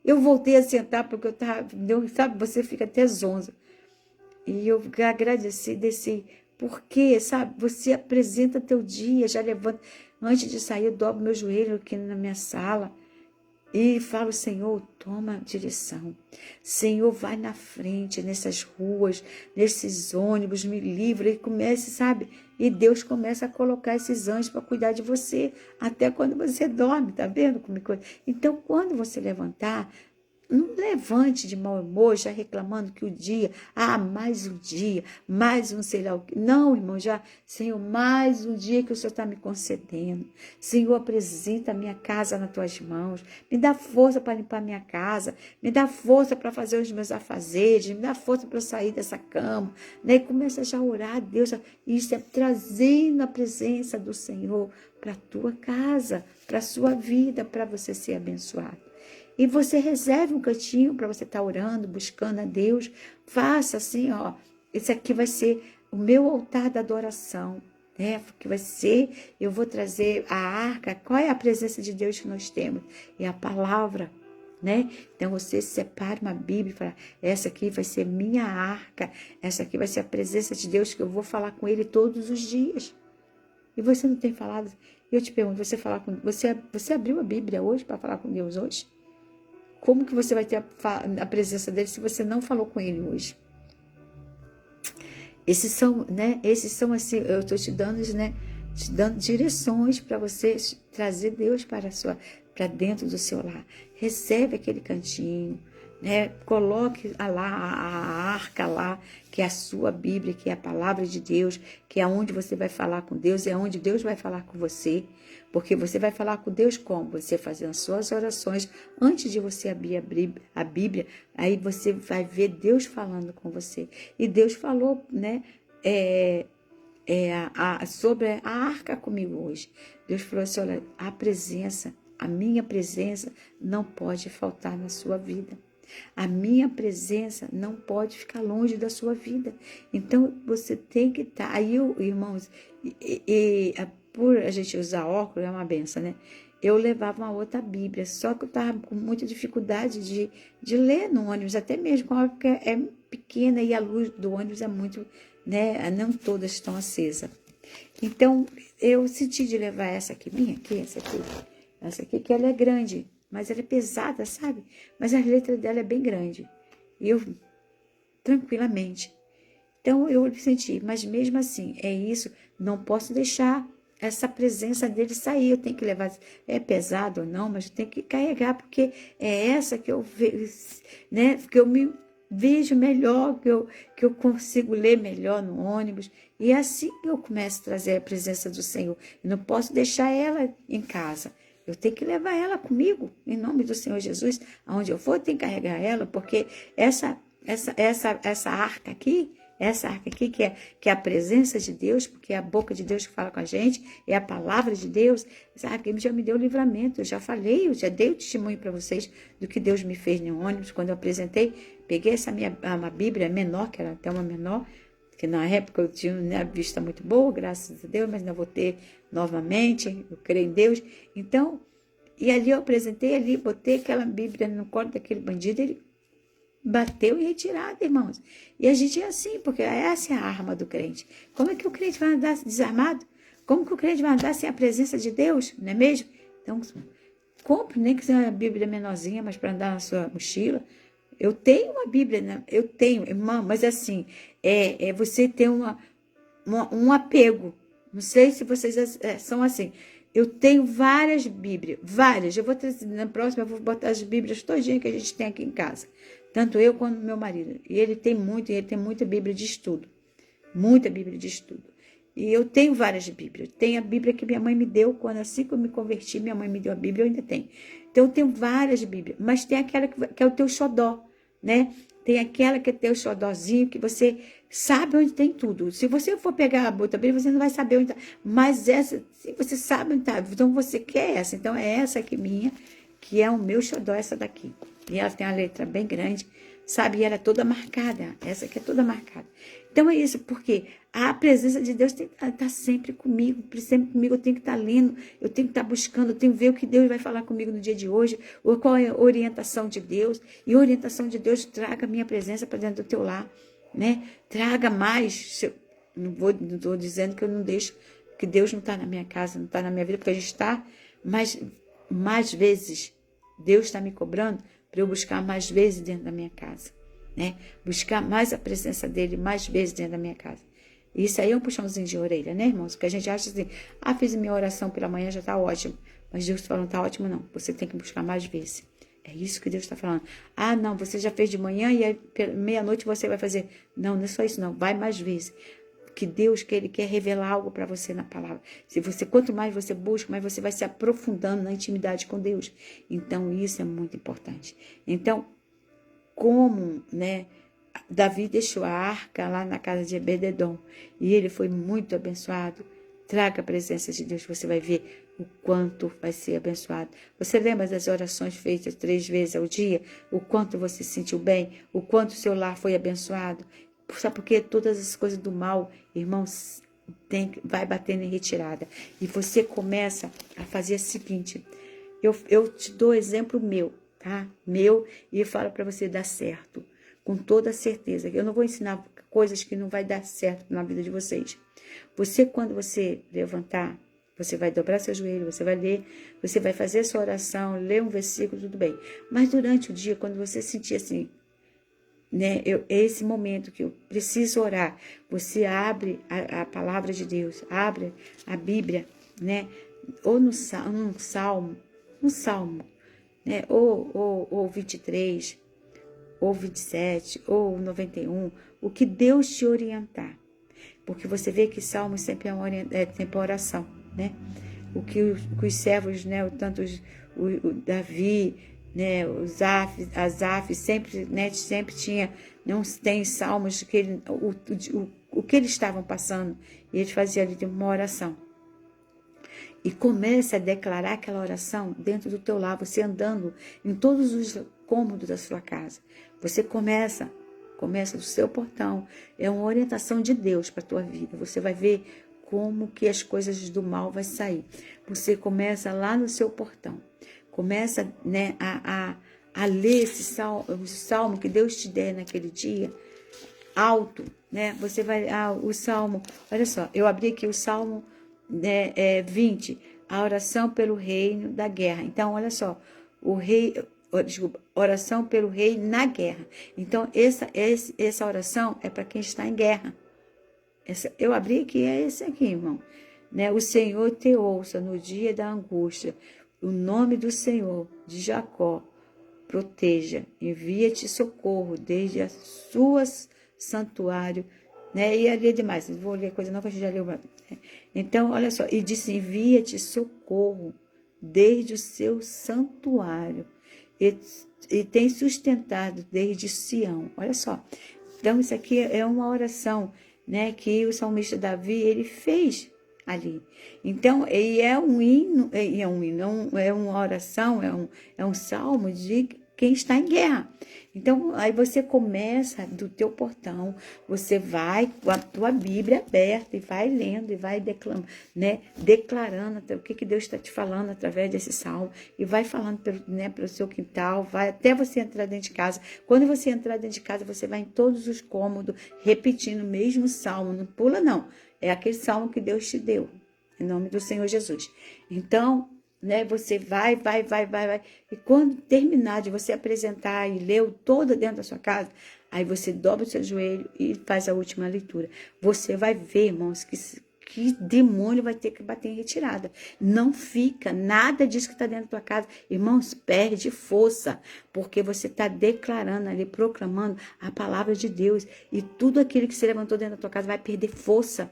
Eu voltei a sentar porque eu estava, sabe, você fica até zonza. E eu agradeci, desci, porque, sabe, você apresenta teu dia, já levanta. Antes de sair, eu dobro meu joelho aqui na minha sala e falo, Senhor, toma direção. Senhor, vai na frente, nessas ruas, nesses ônibus, me livra. E comece, sabe? E Deus começa a colocar esses anjos para cuidar de você, até quando você dorme, tá vendo? Então, quando você levantar, não levante de mau humor, já reclamando que o dia, mais um dia, mais um sei lá o que. Não, irmão, já, Senhor, mais um dia que o Senhor está me concedendo. Senhor, apresenta a minha casa nas tuas mãos. Me dá força para limpar minha casa. Me dá força para fazer os meus afazeres. Me dá força para eu sair dessa cama. Né? E começa já a orar a Deus. Isso é trazendo a presença do Senhor para a tua casa, para a sua vida, para você ser abençoado. E você reserve um cantinho para você estar orando, buscando a Deus. Faça assim, ó. Esse aqui vai ser o meu altar da adoração, né? Que vai ser, eu vou trazer a arca. Qual é a presença de Deus que nós temos? É a palavra, né? Então você separa uma Bíblia e fala, essa aqui vai ser minha arca. Essa aqui vai ser a presença de Deus que eu vou falar com Ele todos os dias. E você não tem falado? Eu te pergunto, você abriu a Bíblia hoje para falar com Deus hoje? Como que você vai ter a presença dele se você não falou com ele hoje? Esses são assim, eu estou te dando direções para você trazer Deus para dentro do seu lar. Recebe aquele cantinho, né? Coloque lá a arca lá, que é a sua Bíblia, que é a palavra de Deus, que é onde você vai falar com Deus, é onde Deus vai falar com você. Porque você vai falar com Deus como? Você fazendo as suas orações, antes de você abrir a Bíblia, aí você vai ver Deus falando com você. E Deus falou, né, sobre a arca comigo hoje. Deus falou assim, olha, a minha presença não pode faltar na sua vida. A minha presença não pode ficar longe da sua vida. Então, você tem que estar... Aí, irmãos, por a gente usar óculos, é uma benção, né? Eu levava uma outra Bíblia, só que eu estava com muita dificuldade de ler no ônibus, até mesmo com a óculos que é pequena e a luz do ônibus é muito, né? Não todas estão acesas. Então, eu senti de levar essa aqui, essa aqui que ela é grande, mas ela é pesada, sabe? Mas a letra dela é bem grande. E eu, tranquilamente. Então, eu senti, mas mesmo assim, é isso, não posso deixar essa presença dele sair, eu tenho que levar, é pesado ou não, mas eu tenho que carregar, porque é essa que eu vejo, né? Que eu me vejo melhor, que eu consigo ler melhor no ônibus, e é assim que eu começo a trazer a presença do Senhor. Eu não posso deixar ela em casa. Eu tenho que levar ela comigo, em nome do Senhor Jesus. Aonde eu for, eu tenho que carregar ela, porque essa arca aqui, que é a presença de Deus, porque é a boca de Deus que fala com a gente, é a palavra de Deus, sabe? Ele já me deu livramento, eu já dei o testemunho para vocês do que Deus me fez no ônibus, quando eu apresentei, peguei uma Bíblia menor, que era até uma menor, que na época eu tinha uma vista muito boa, graças a Deus, mas não vou ter novamente, eu creio em Deus. Então, e ali eu apresentei, botei aquela Bíblia no colo daquele bandido, ele bateu em retirada, irmãos. E a gente é assim, porque essa é a arma do crente. Como é que o crente vai andar desarmado? Como que o crente vai andar sem a presença de Deus, não é mesmo? Então, compre, nem que seja uma Bíblia menorzinha, mas para andar na sua mochila. Eu tenho uma Bíblia, né? Eu tenho, irmão, mas assim, você ter um apego. Não sei se vocês são assim. Eu tenho várias Bíblias, várias. Eu vou trazer, na próxima eu vou botar as Bíblias todinhas que a gente tem aqui em casa. Tanto eu quanto meu marido. E ele tem muita Bíblia de estudo. Muita Bíblia de estudo. E eu tenho várias Bíblias. Tenho a Bíblia que minha mãe me deu, assim que eu me converti, minha mãe me deu a Bíblia, eu ainda tenho. Então eu tenho várias Bíblias, mas tem aquela que é o teu xodó, né? Tem aquela que é teu xodózinho, que você sabe onde tem tudo. Se você for pegar a outra Bíblia, você não vai saber onde está. Mas essa, se você sabe onde está, então você quer essa. Então é essa aqui minha, que é o meu xodó, essa daqui. E ela tem uma letra bem grande, sabe? E ela é toda marcada. Essa aqui é toda marcada. Então é isso, porque a presença de Deus tem que estar sempre comigo. Sempre comigo, eu tenho que estar lendo, eu tenho que estar buscando, eu tenho que ver o que Deus vai falar comigo no dia de hoje, ou qual é a orientação de Deus. E a orientação de Deus traga a minha presença para dentro do teu lar, né? Traga mais. Não estou dizendo que eu não deixo, que Deus não está na minha casa, não está na minha vida, porque a gente está, mas mais vezes Deus está me cobrando para eu buscar mais vezes dentro da minha casa, né? Buscar mais a presença dele mais vezes dentro da minha casa. Isso aí é um puxãozinho de orelha, né, irmãos? Porque a gente acha assim, fiz minha oração pela manhã, já está ótimo. Mas Deus falou, não está ótimo não, você tem que buscar mais vezes. É isso que Deus está falando. Ah, não, você já fez de manhã e aí meia-noite você vai fazer. Não, não é só isso não, vai mais vezes. Que Deus, que Ele quer revelar algo para você na palavra. Quanto mais você busca, mais você vai se aprofundando na intimidade com Deus. Então, isso é muito importante. Então, como, né, Davi deixou a arca lá na casa de Obed-edom e ele foi muito abençoado. Traga a presença de Deus, você vai ver o quanto vai ser abençoado. Você lembra das orações feitas 3 vezes ao dia? O quanto você se sentiu bem? O quanto o seu lar foi abençoado? Sabe por quê? Todas as coisas do mal, irmãos, vai batendo em retirada. E você começa a fazer o seguinte. Eu te dou exemplo meu, tá? Meu, e falo para você dar certo. Com toda certeza. Eu não vou ensinar coisas que não vai dar certo na vida de vocês. Você, quando você levantar, você vai dobrar seu joelho, você vai ler, você vai fazer a sua oração, ler um versículo, tudo bem. Mas durante o dia, quando você sentir assim, né, esse momento que eu preciso orar, você abre a palavra de Deus, abre a Bíblia, né, ou no salmo, né, ou 23, ou 27, ou 91, o que Deus te orientar. Porque você vê que salmo sempre é tempo oração, né? O que os servos, né, o Davi, né, Asaf, sempre, né, sempre tinha, não tem salmos que o que eles estavam passando, e eles faziam ali uma oração. E comece a declarar aquela oração dentro do teu lar, você andando em todos os cômodos da sua casa. Você começa do seu portão. É uma orientação de Deus para a tua vida. Você vai ver como que as coisas do mal vai sair. Você começa lá no seu portão. Começa, né, a ler o salmo que Deus te der naquele dia, alto, né? Você vai, o salmo, olha só, eu abri aqui o salmo, né, 20, a oração pelo reino da guerra. Então, olha só, oração pelo rei na guerra. Então, essa oração é para quem está em guerra. Eu abri aqui, é esse aqui, irmão. Né? O Senhor te ouça no dia da angústia. O nome do Senhor de Jacó proteja. Envia-te socorro desde as suas santuário. Né? E ali é demais. Não vou ler coisa não, que a gente já leu. Então, olha só. E disse, envia-te socorro desde o seu santuário. E tem sustentado desde Sião. Olha só. Então, isso aqui é uma oração, né, que o salmista Davi, ele fez ali. Então, e é um hino, é uma oração, é um salmo de quem está em guerra. Então, aí você começa do teu portão, você vai com a tua Bíblia aberta e vai lendo e vai declamando, né, declarando o que Deus está te falando através desse salmo e vai falando pelo seu quintal, vai até você entrar dentro de casa. Quando você entrar dentro de casa, você vai em todos os cômodos repetindo o mesmo salmo, não pula não, é aquele salmo que Deus te deu, em nome do Senhor Jesus. Então, né, você vai. E quando terminar de você apresentar e ler toda dentro da sua casa, aí você dobra o seu joelho e faz a última leitura. Você vai ver, irmãos, que demônio vai ter que bater em retirada. Não fica nada disso que está dentro da tua casa. Irmãos, perde força, porque você está declarando ali, proclamando a palavra de Deus. E tudo aquilo que se levantou dentro da tua casa vai perder força.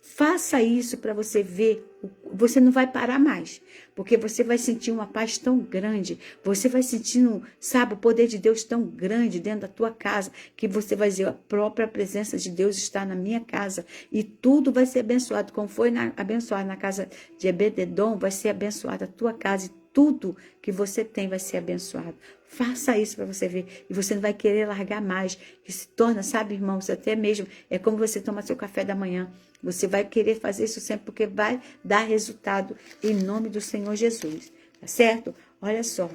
Faça isso para você ver, você não vai parar mais, porque você vai sentir uma paz tão grande, você vai sentindo, sabe, o poder de Deus tão grande dentro da tua casa, que você vai dizer, a própria presença de Deus está na minha casa, e tudo vai ser abençoado, como foi abençoado na casa de Obed-edom, vai ser abençoada a tua casa, e tudo que você tem vai ser abençoado. Faça isso para você ver. E você não vai querer largar mais. Que se torna, sabe, irmãos, até mesmo, é como você toma seu café da manhã. Você vai querer fazer isso sempre, porque vai dar resultado em nome do Senhor Jesus. Tá certo? Olha só.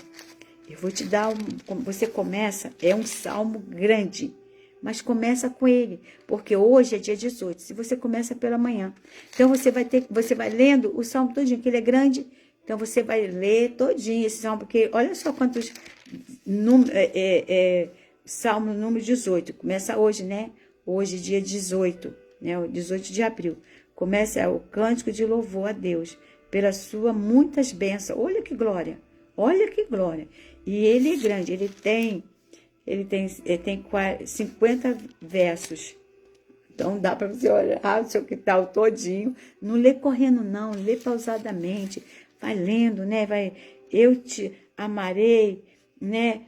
Eu vou te dar você começa, é um salmo grande. Mas começa com ele, porque hoje é dia 18. Se você começa pela manhã. Então você vai lendo o salmo todinho, que ele é grande. Então, você vai ler todinho esse salmo, porque olha só quantos salmo número 18. Começa hoje, né? Hoje, dia 18, né? O 18 de abril. Começa o cântico de louvor a Deus, pela sua muitas bênçãos. Olha que glória! Olha que glória! E ele é grande, ele tem 50 versos. Então dá para você olhar o seu quintal todinho, não lê correndo não, lê pausadamente, vai lendo, né? Eu te amarei, né?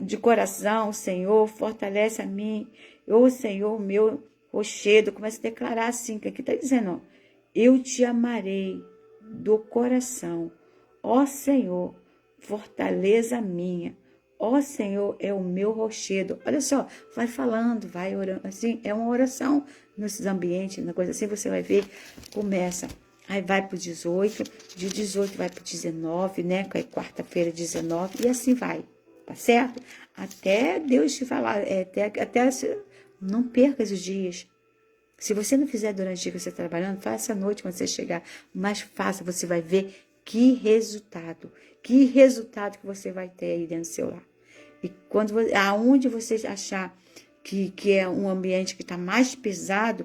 De coração, Senhor, fortalece a mim. Ô Senhor, meu rochedo, começa a declarar assim, que aqui está dizendo, ó, eu te amarei do coração, ó Senhor, fortaleza minha. Ó Senhor, é o meu rochedo. Olha só, vai falando, vai orando. Assim, é uma oração nesses ambientes, na coisa assim, você vai ver, começa. Aí vai para o 18, de 18 vai para o 19, né? Que é quarta-feira, 19, e assim vai, tá certo? Até Deus te falar, até não perca os dias. Se você não fizer durante o dia que você está trabalhando, faça à noite quando você chegar, mas faça, você vai ver que resultado que você vai ter aí dentro do seu lar. E aonde você achar que é um ambiente que está mais pesado,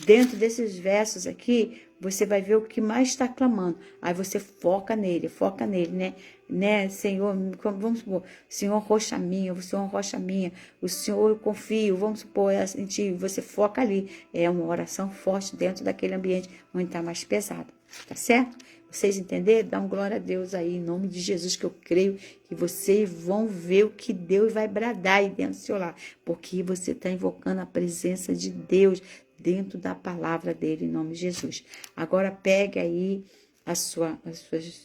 dentro desses versos aqui, você vai ver o que mais está clamando. Aí você foca nele, né? Senhor, vamos supor, Senhor, rocha minha, o Senhor, rocha minha, o Senhor, eu confio, vamos supor, em ti, você foca ali. É uma oração forte dentro daquele ambiente onde está mais pesado, tá certo? Vocês entenderam? Dá um glória a Deus aí, em nome de Jesus, que eu creio que vocês vão ver o que Deus vai bradar aí dentro do seu lar, porque você está invocando a presença de Deus dentro da palavra dele, em nome de Jesus. Agora pegue aí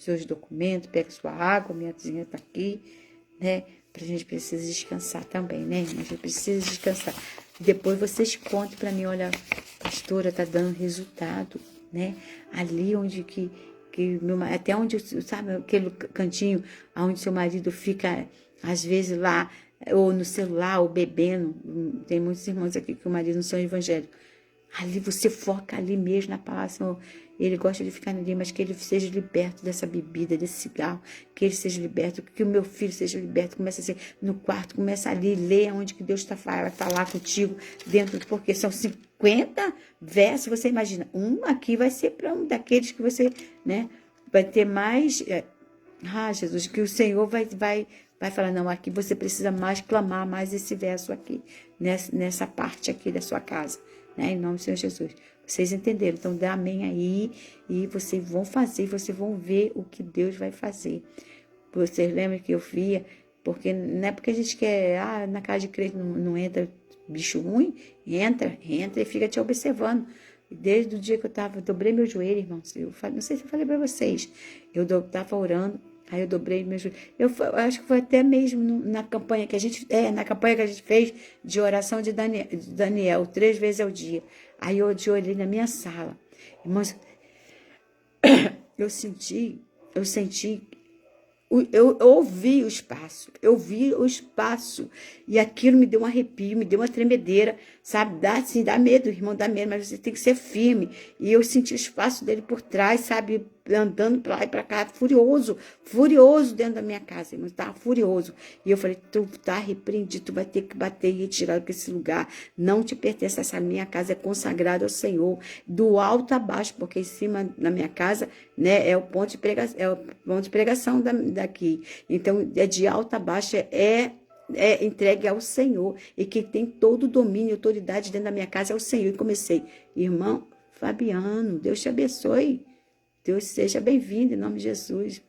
seus documentos, pegue sua água, minha vizinha está aqui, né? A gente precisa descansar também, né? A gente precisa descansar. Depois vocês contem para mim, olha, pastora, está dando resultado, né? Ali onde até onde, sabe, aquele cantinho onde seu marido fica, às vezes, lá, ou no celular, ou bebendo. Tem muitos irmãos aqui que o marido não são evangélicos. Ali você foca ali mesmo na palavra, Senhor. Ele gosta de ficar ali, mas que ele seja liberto dessa bebida, desse cigarro, que ele seja liberto, que o meu filho seja liberto. Começa assim, no quarto, começa ali, lê onde que Deus vai falar contigo dentro, porque são 50 versos, você imagina, um aqui vai ser para um daqueles que você, né, vai ter mais, Jesus, que o Senhor vai falar, não, aqui você precisa mais clamar mais esse verso aqui, nessa parte aqui da sua casa, né, em nome do Senhor Jesus. Vocês entenderam? Então, dá amém aí e vocês vão fazer, vocês vão ver o que Deus vai fazer. Vocês lembram que eu via? Porque não é porque a gente quer, na casa de crente não entra bicho ruim, entra e fica te observando. Desde o dia que eu dobrei meu joelho, irmãos, não sei se eu falei para vocês, eu estava orando, aí eu dobrei meu joelho. Eu acho que foi até mesmo na campanha que a gente fez de oração de Daniel, 3 vezes ao dia. Aí eu olhei na minha sala. Irmãos, eu senti, eu ouvi o espaço, e aquilo me deu um arrepio, me deu uma tremedeira, sabe, dá medo, irmão, dá medo, mas você tem que ser firme, e eu senti o espaço dele por trás, sabe, andando para lá e para cá, furioso dentro da minha casa, irmão, estava furioso, e eu falei, tu tá repreendido, tu vai ter que bater e retirar desse lugar, não te pertence, essa minha casa é consagrada ao Senhor, do alto a baixo, porque em cima da minha casa, né, é o ponto de pregação daqui, então é de alto a baixo, é entregue ao Senhor, e que tem todo o domínio e autoridade dentro da minha casa é o Senhor. E comecei, irmão Fabiano, Deus te abençoe, Deus seja bem-vindo em nome de Jesus,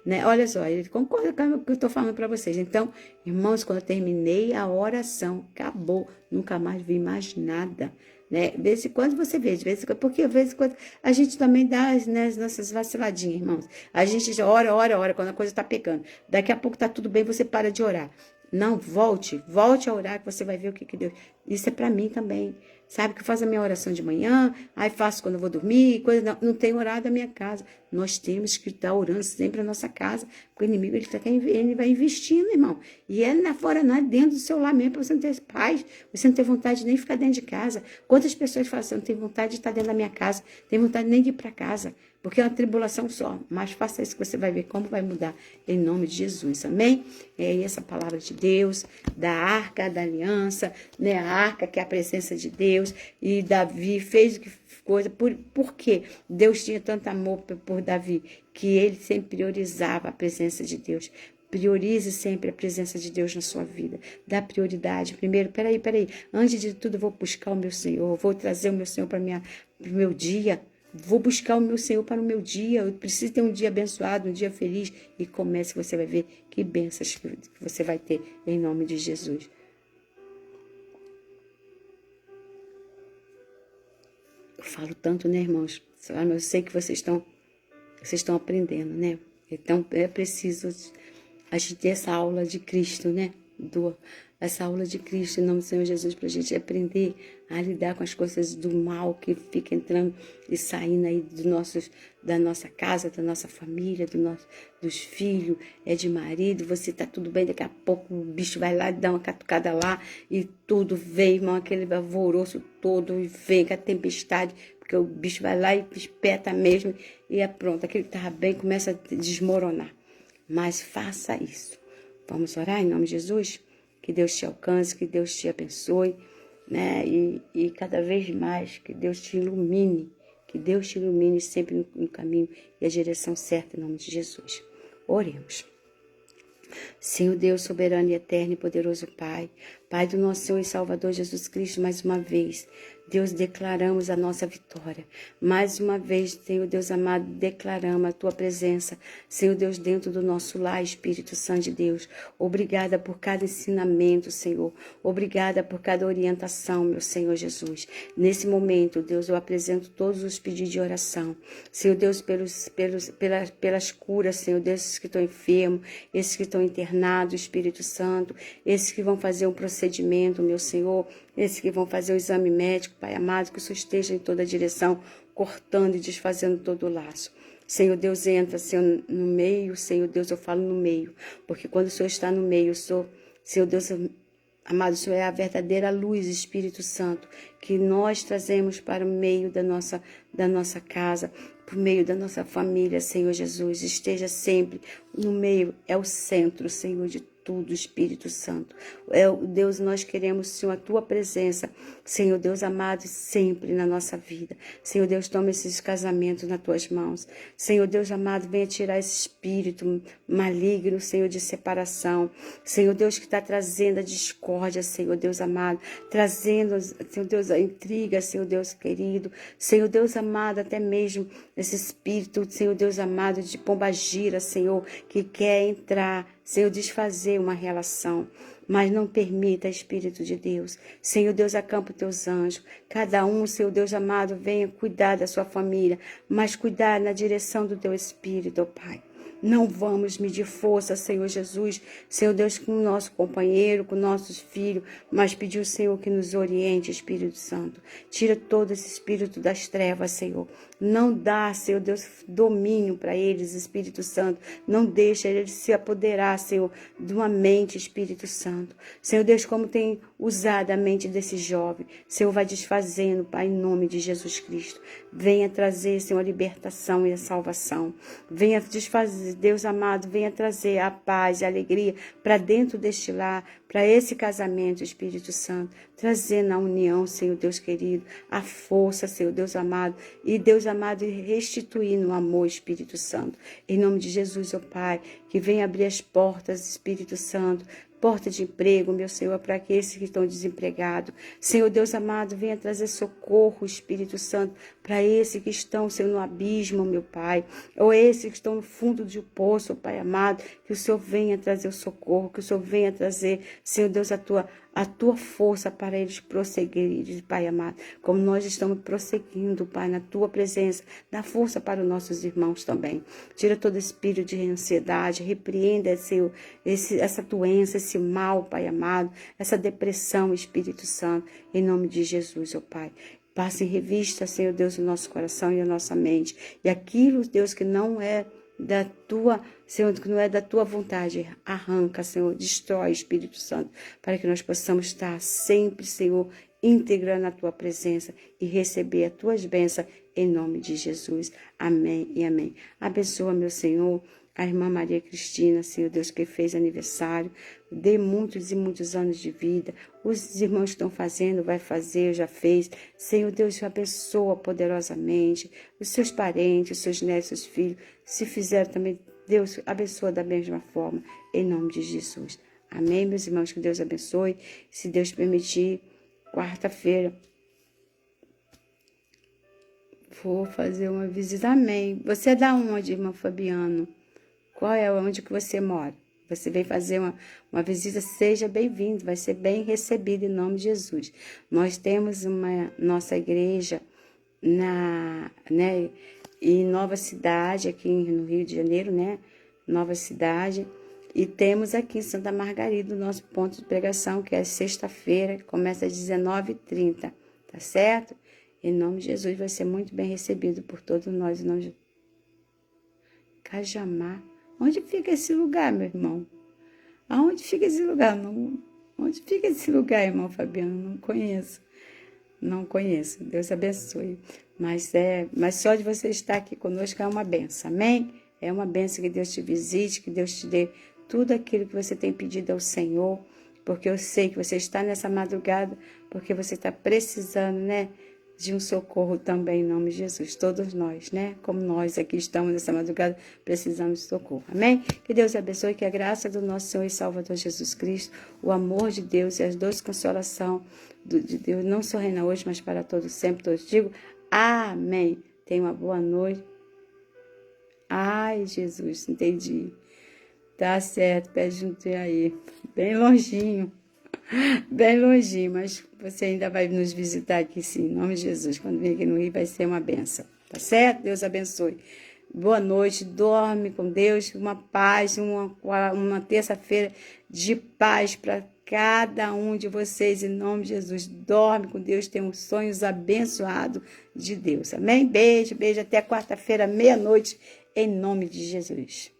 né? Olha só, ele concorda com o que eu estou falando para vocês. Então, irmãos, quando eu terminei a oração, acabou, nunca mais vi mais nada, né? De vez em quando você vê, porque de vez em quando a gente também dá, né, as nossas vaciladinhas, irmãos. A gente ora, quando a coisa está pegando. Daqui a pouco está tudo bem, você para de orar. Não, volte a orar, que você vai ver o que Deus... Isso é para mim também. Sabe que eu faço a minha oração de manhã, aí faço quando eu vou dormir, não tenho orado na minha casa. Nós temos que estar orando sempre na nossa casa, porque o inimigo ele vai investindo, irmão. E é lá fora, não é dentro do seu lar mesmo, para você não ter paz, você não ter vontade de nem ficar dentro de casa. Quantas pessoas falam assim, eu não tenho vontade de estar dentro da minha casa, não tenho vontade nem de ir para casa, porque é uma tribulação só. Mas faça isso que você vai ver como vai mudar, em nome de Jesus, amém? É essa palavra de Deus, da arca da aliança, né? A arca que é a presença de Deus, e Davi fez o que coisa, por quê? Deus tinha tanto amor por Davi, que ele sempre priorizava a presença de Deus. Priorize sempre a presença de Deus na sua vida. Dá prioridade. Primeiro, peraí. Antes de tudo, eu vou buscar o meu Senhor. Vou trazer o meu Senhor para o meu dia. Vou buscar o meu Senhor para o meu dia. Eu preciso ter um dia abençoado, um dia feliz. E comece, você vai ver que bênçãos que você vai ter em nome de Jesus. Eu falo tanto, né, irmãos? Eu sei que vocês estão aprendendo, né? Então, é preciso a gente ter essa aula de Cristo, né? Essa aula de Cristo, em nome do Senhor Jesus, para a gente aprender a lidar com as coisas do mal que fica entrando e saindo aí da nossa casa, da nossa família, dos filhos, de marido. Você tá tudo bem, daqui a pouco o bicho vai lá e dá uma catucada lá e tudo vem, irmão, aquele alvoroço todo e vem com a tempestade, porque o bicho vai lá e espeta mesmo e é pronto. Aquele que estava bem começa a desmoronar. Mas faça isso. Vamos orar em nome de Jesus? Que Deus te alcance, que Deus te abençoe, né? E cada vez mais que Deus te ilumine, sempre no caminho e a direção certa em nome de Jesus. Oremos. Senhor Deus soberano e eterno e poderoso Pai, Pai do nosso Senhor e Salvador Jesus Cristo, mais uma vez, Deus, declaramos a nossa vitória. Mais uma vez, Senhor Deus amado, declaramos a Tua presença, Senhor Deus, dentro do nosso lar, Espírito Santo de Deus. Obrigada por cada ensinamento, Senhor. Obrigada por cada orientação, meu Senhor Jesus. Nesse momento, Deus, eu apresento todos os pedidos de oração. Senhor Deus, pelas curas, Senhor Deus, esses que estão enfermos, esses que estão internados, Espírito Santo, esses que vão fazer um procedimento, meu Senhor, esses que vão fazer o exame médico, Pai amado, que o Senhor esteja em toda a direção, cortando e desfazendo todo o laço. Senhor Deus, entra, Senhor, no meio, Senhor Deus, eu falo no meio, porque quando o Senhor está no meio, eu sou, Senhor Deus, amado, o Senhor é a verdadeira luz, Espírito Santo, que nós trazemos para o meio da nossa casa, por meio da nossa família, Senhor Jesus. Esteja sempre no meio, é o centro, Senhor, de tudo, Espírito Santo. Deus, nós queremos, Senhor, a Tua presença, Senhor Deus amado, sempre na nossa vida. Senhor Deus, toma esses casamentos nas Tuas mãos. Senhor Deus amado, venha tirar esse espírito maligno, Senhor, de separação. Senhor Deus, que está trazendo a discórdia, Senhor Deus amado, trazendo, Senhor Deus, a intriga, Senhor Deus querido. Senhor Deus amado, até mesmo esse espírito, Senhor Deus amado, de pombagira, Senhor, que quer entrar, Senhor, desfazer uma relação, mas não permita, Espírito de Deus. Senhor Deus, acampa os Teus anjos. Cada um, Senhor Deus amado, venha cuidar da sua família, mas cuidar na direção do Teu Espírito, ó Pai. Não vamos medir força, Senhor Jesus, Senhor Deus, com o nosso companheiro, com nossos filhos, mas pedir o Senhor que nos oriente, Espírito Santo. Tira todo esse espírito das trevas, Senhor. Não dá, Senhor Deus, domínio para eles, Espírito Santo. Não deixa eles se apoderar, Senhor, de uma mente, Espírito Santo. Senhor Deus, como tem usado a mente desse jovem, Senhor, vai desfazendo, Pai, em nome de Jesus Cristo. Venha trazer, Senhor, a libertação e a salvação. Venha desfazer, Deus amado, venha trazer a paz e a alegria para dentro deste lar, para esse casamento, Espírito Santo, trazendo a união, Senhor Deus querido, a força, Senhor Deus amado, e Deus amado, restituindo o amor, Espírito Santo. Em nome de Jesus, ó Pai, que venha abrir as portas, Espírito Santo, porta de emprego, meu Senhor, para aqueles que estão desempregados. Senhor Deus amado, venha trazer socorro, Espírito Santo, para esses que estão, Senhor, no abismo, meu Pai, ou esses que estão no fundo de um poço, Pai amado, que o Senhor venha trazer o socorro, que o Senhor venha trazer, Senhor Deus, a tua força para eles prosseguirem, Pai amado, como nós estamos prosseguindo, Pai, na Tua presença, dá força para os nossos irmãos também. Tira todo espírito de ansiedade, repreenda, Senhor, essa doença, esse mal, Pai amado, essa depressão, Espírito Santo, em nome de Jesus, ó Pai. Passe em revista, Senhor Deus, o nosso coração e a nossa mente. E aquilo, Deus, que não é da tua, Senhor, que não é da tua vontade, arranca, Senhor, destrói, Espírito Santo, para que nós possamos estar sempre, Senhor, íntegra na tua presença e receber as tuas bênçãos em nome de Jesus. Amém e amém. Abençoa, meu Senhor, a irmã Maria Cristina, Senhor Deus, que fez aniversário, dê muitos e muitos anos de vida. Os irmãos estão fazendo, vai fazer, já fez. Senhor Deus, abençoa poderosamente os seus parentes, os seus netos, seus filhos. Se fizeram também, Deus abençoa da mesma forma, em nome de Jesus. Amém, meus irmãos, que Deus abençoe. Se Deus permitir, quarta-feira vou fazer uma visita. Amém. Você é da onde, irmão Fabiano? Qual é onde que você mora? Você vem fazer uma visita, seja bem-vindo, vai ser bem recebido em nome de Jesus. Nós temos nossa igreja em Nova Cidade, aqui no Rio de Janeiro, né? Nova Cidade. E temos aqui em Santa Margarida o nosso ponto de pregação, que é sexta-feira, começa às 19h30, tá certo? Em nome de Jesus, vai ser muito bem recebido por todos nós. Em nome de Cajamar. Onde fica esse lugar, meu irmão? Aonde fica esse lugar? Onde fica esse lugar, irmão Fabiano? Não conheço. Não conheço. Deus abençoe. Mas só de você estar aqui conosco é uma benção. Amém? É uma benção que Deus te visite, que Deus te dê tudo aquilo que você tem pedido ao Senhor, porque eu sei que você está nessa madrugada, porque você está precisando, né, de um socorro também, em nome de Jesus. Todos nós, né, como nós aqui estamos nessa madrugada, precisamos de socorro. Amém? Que Deus abençoe, que a graça do nosso Senhor e Salvador Jesus Cristo, o amor de Deus e as doces consolação de Deus, não só reina hoje, mas para todos sempre, todos digo, amém. Tenha uma boa noite. Ai, Jesus, entendi. Tá certo, pede junto aí. Bem longinho, mas você ainda vai nos visitar aqui sim, em nome de Jesus. Quando vir aqui no Rio vai ser uma benção, tá certo? Deus abençoe. Boa noite, dorme com Deus, uma paz, uma terça-feira de paz para cada um de vocês, em nome de Jesus. Dorme com Deus, tenha uns sonhos abençoados de Deus, amém? Beijo, até quarta-feira, meia-noite, em nome de Jesus.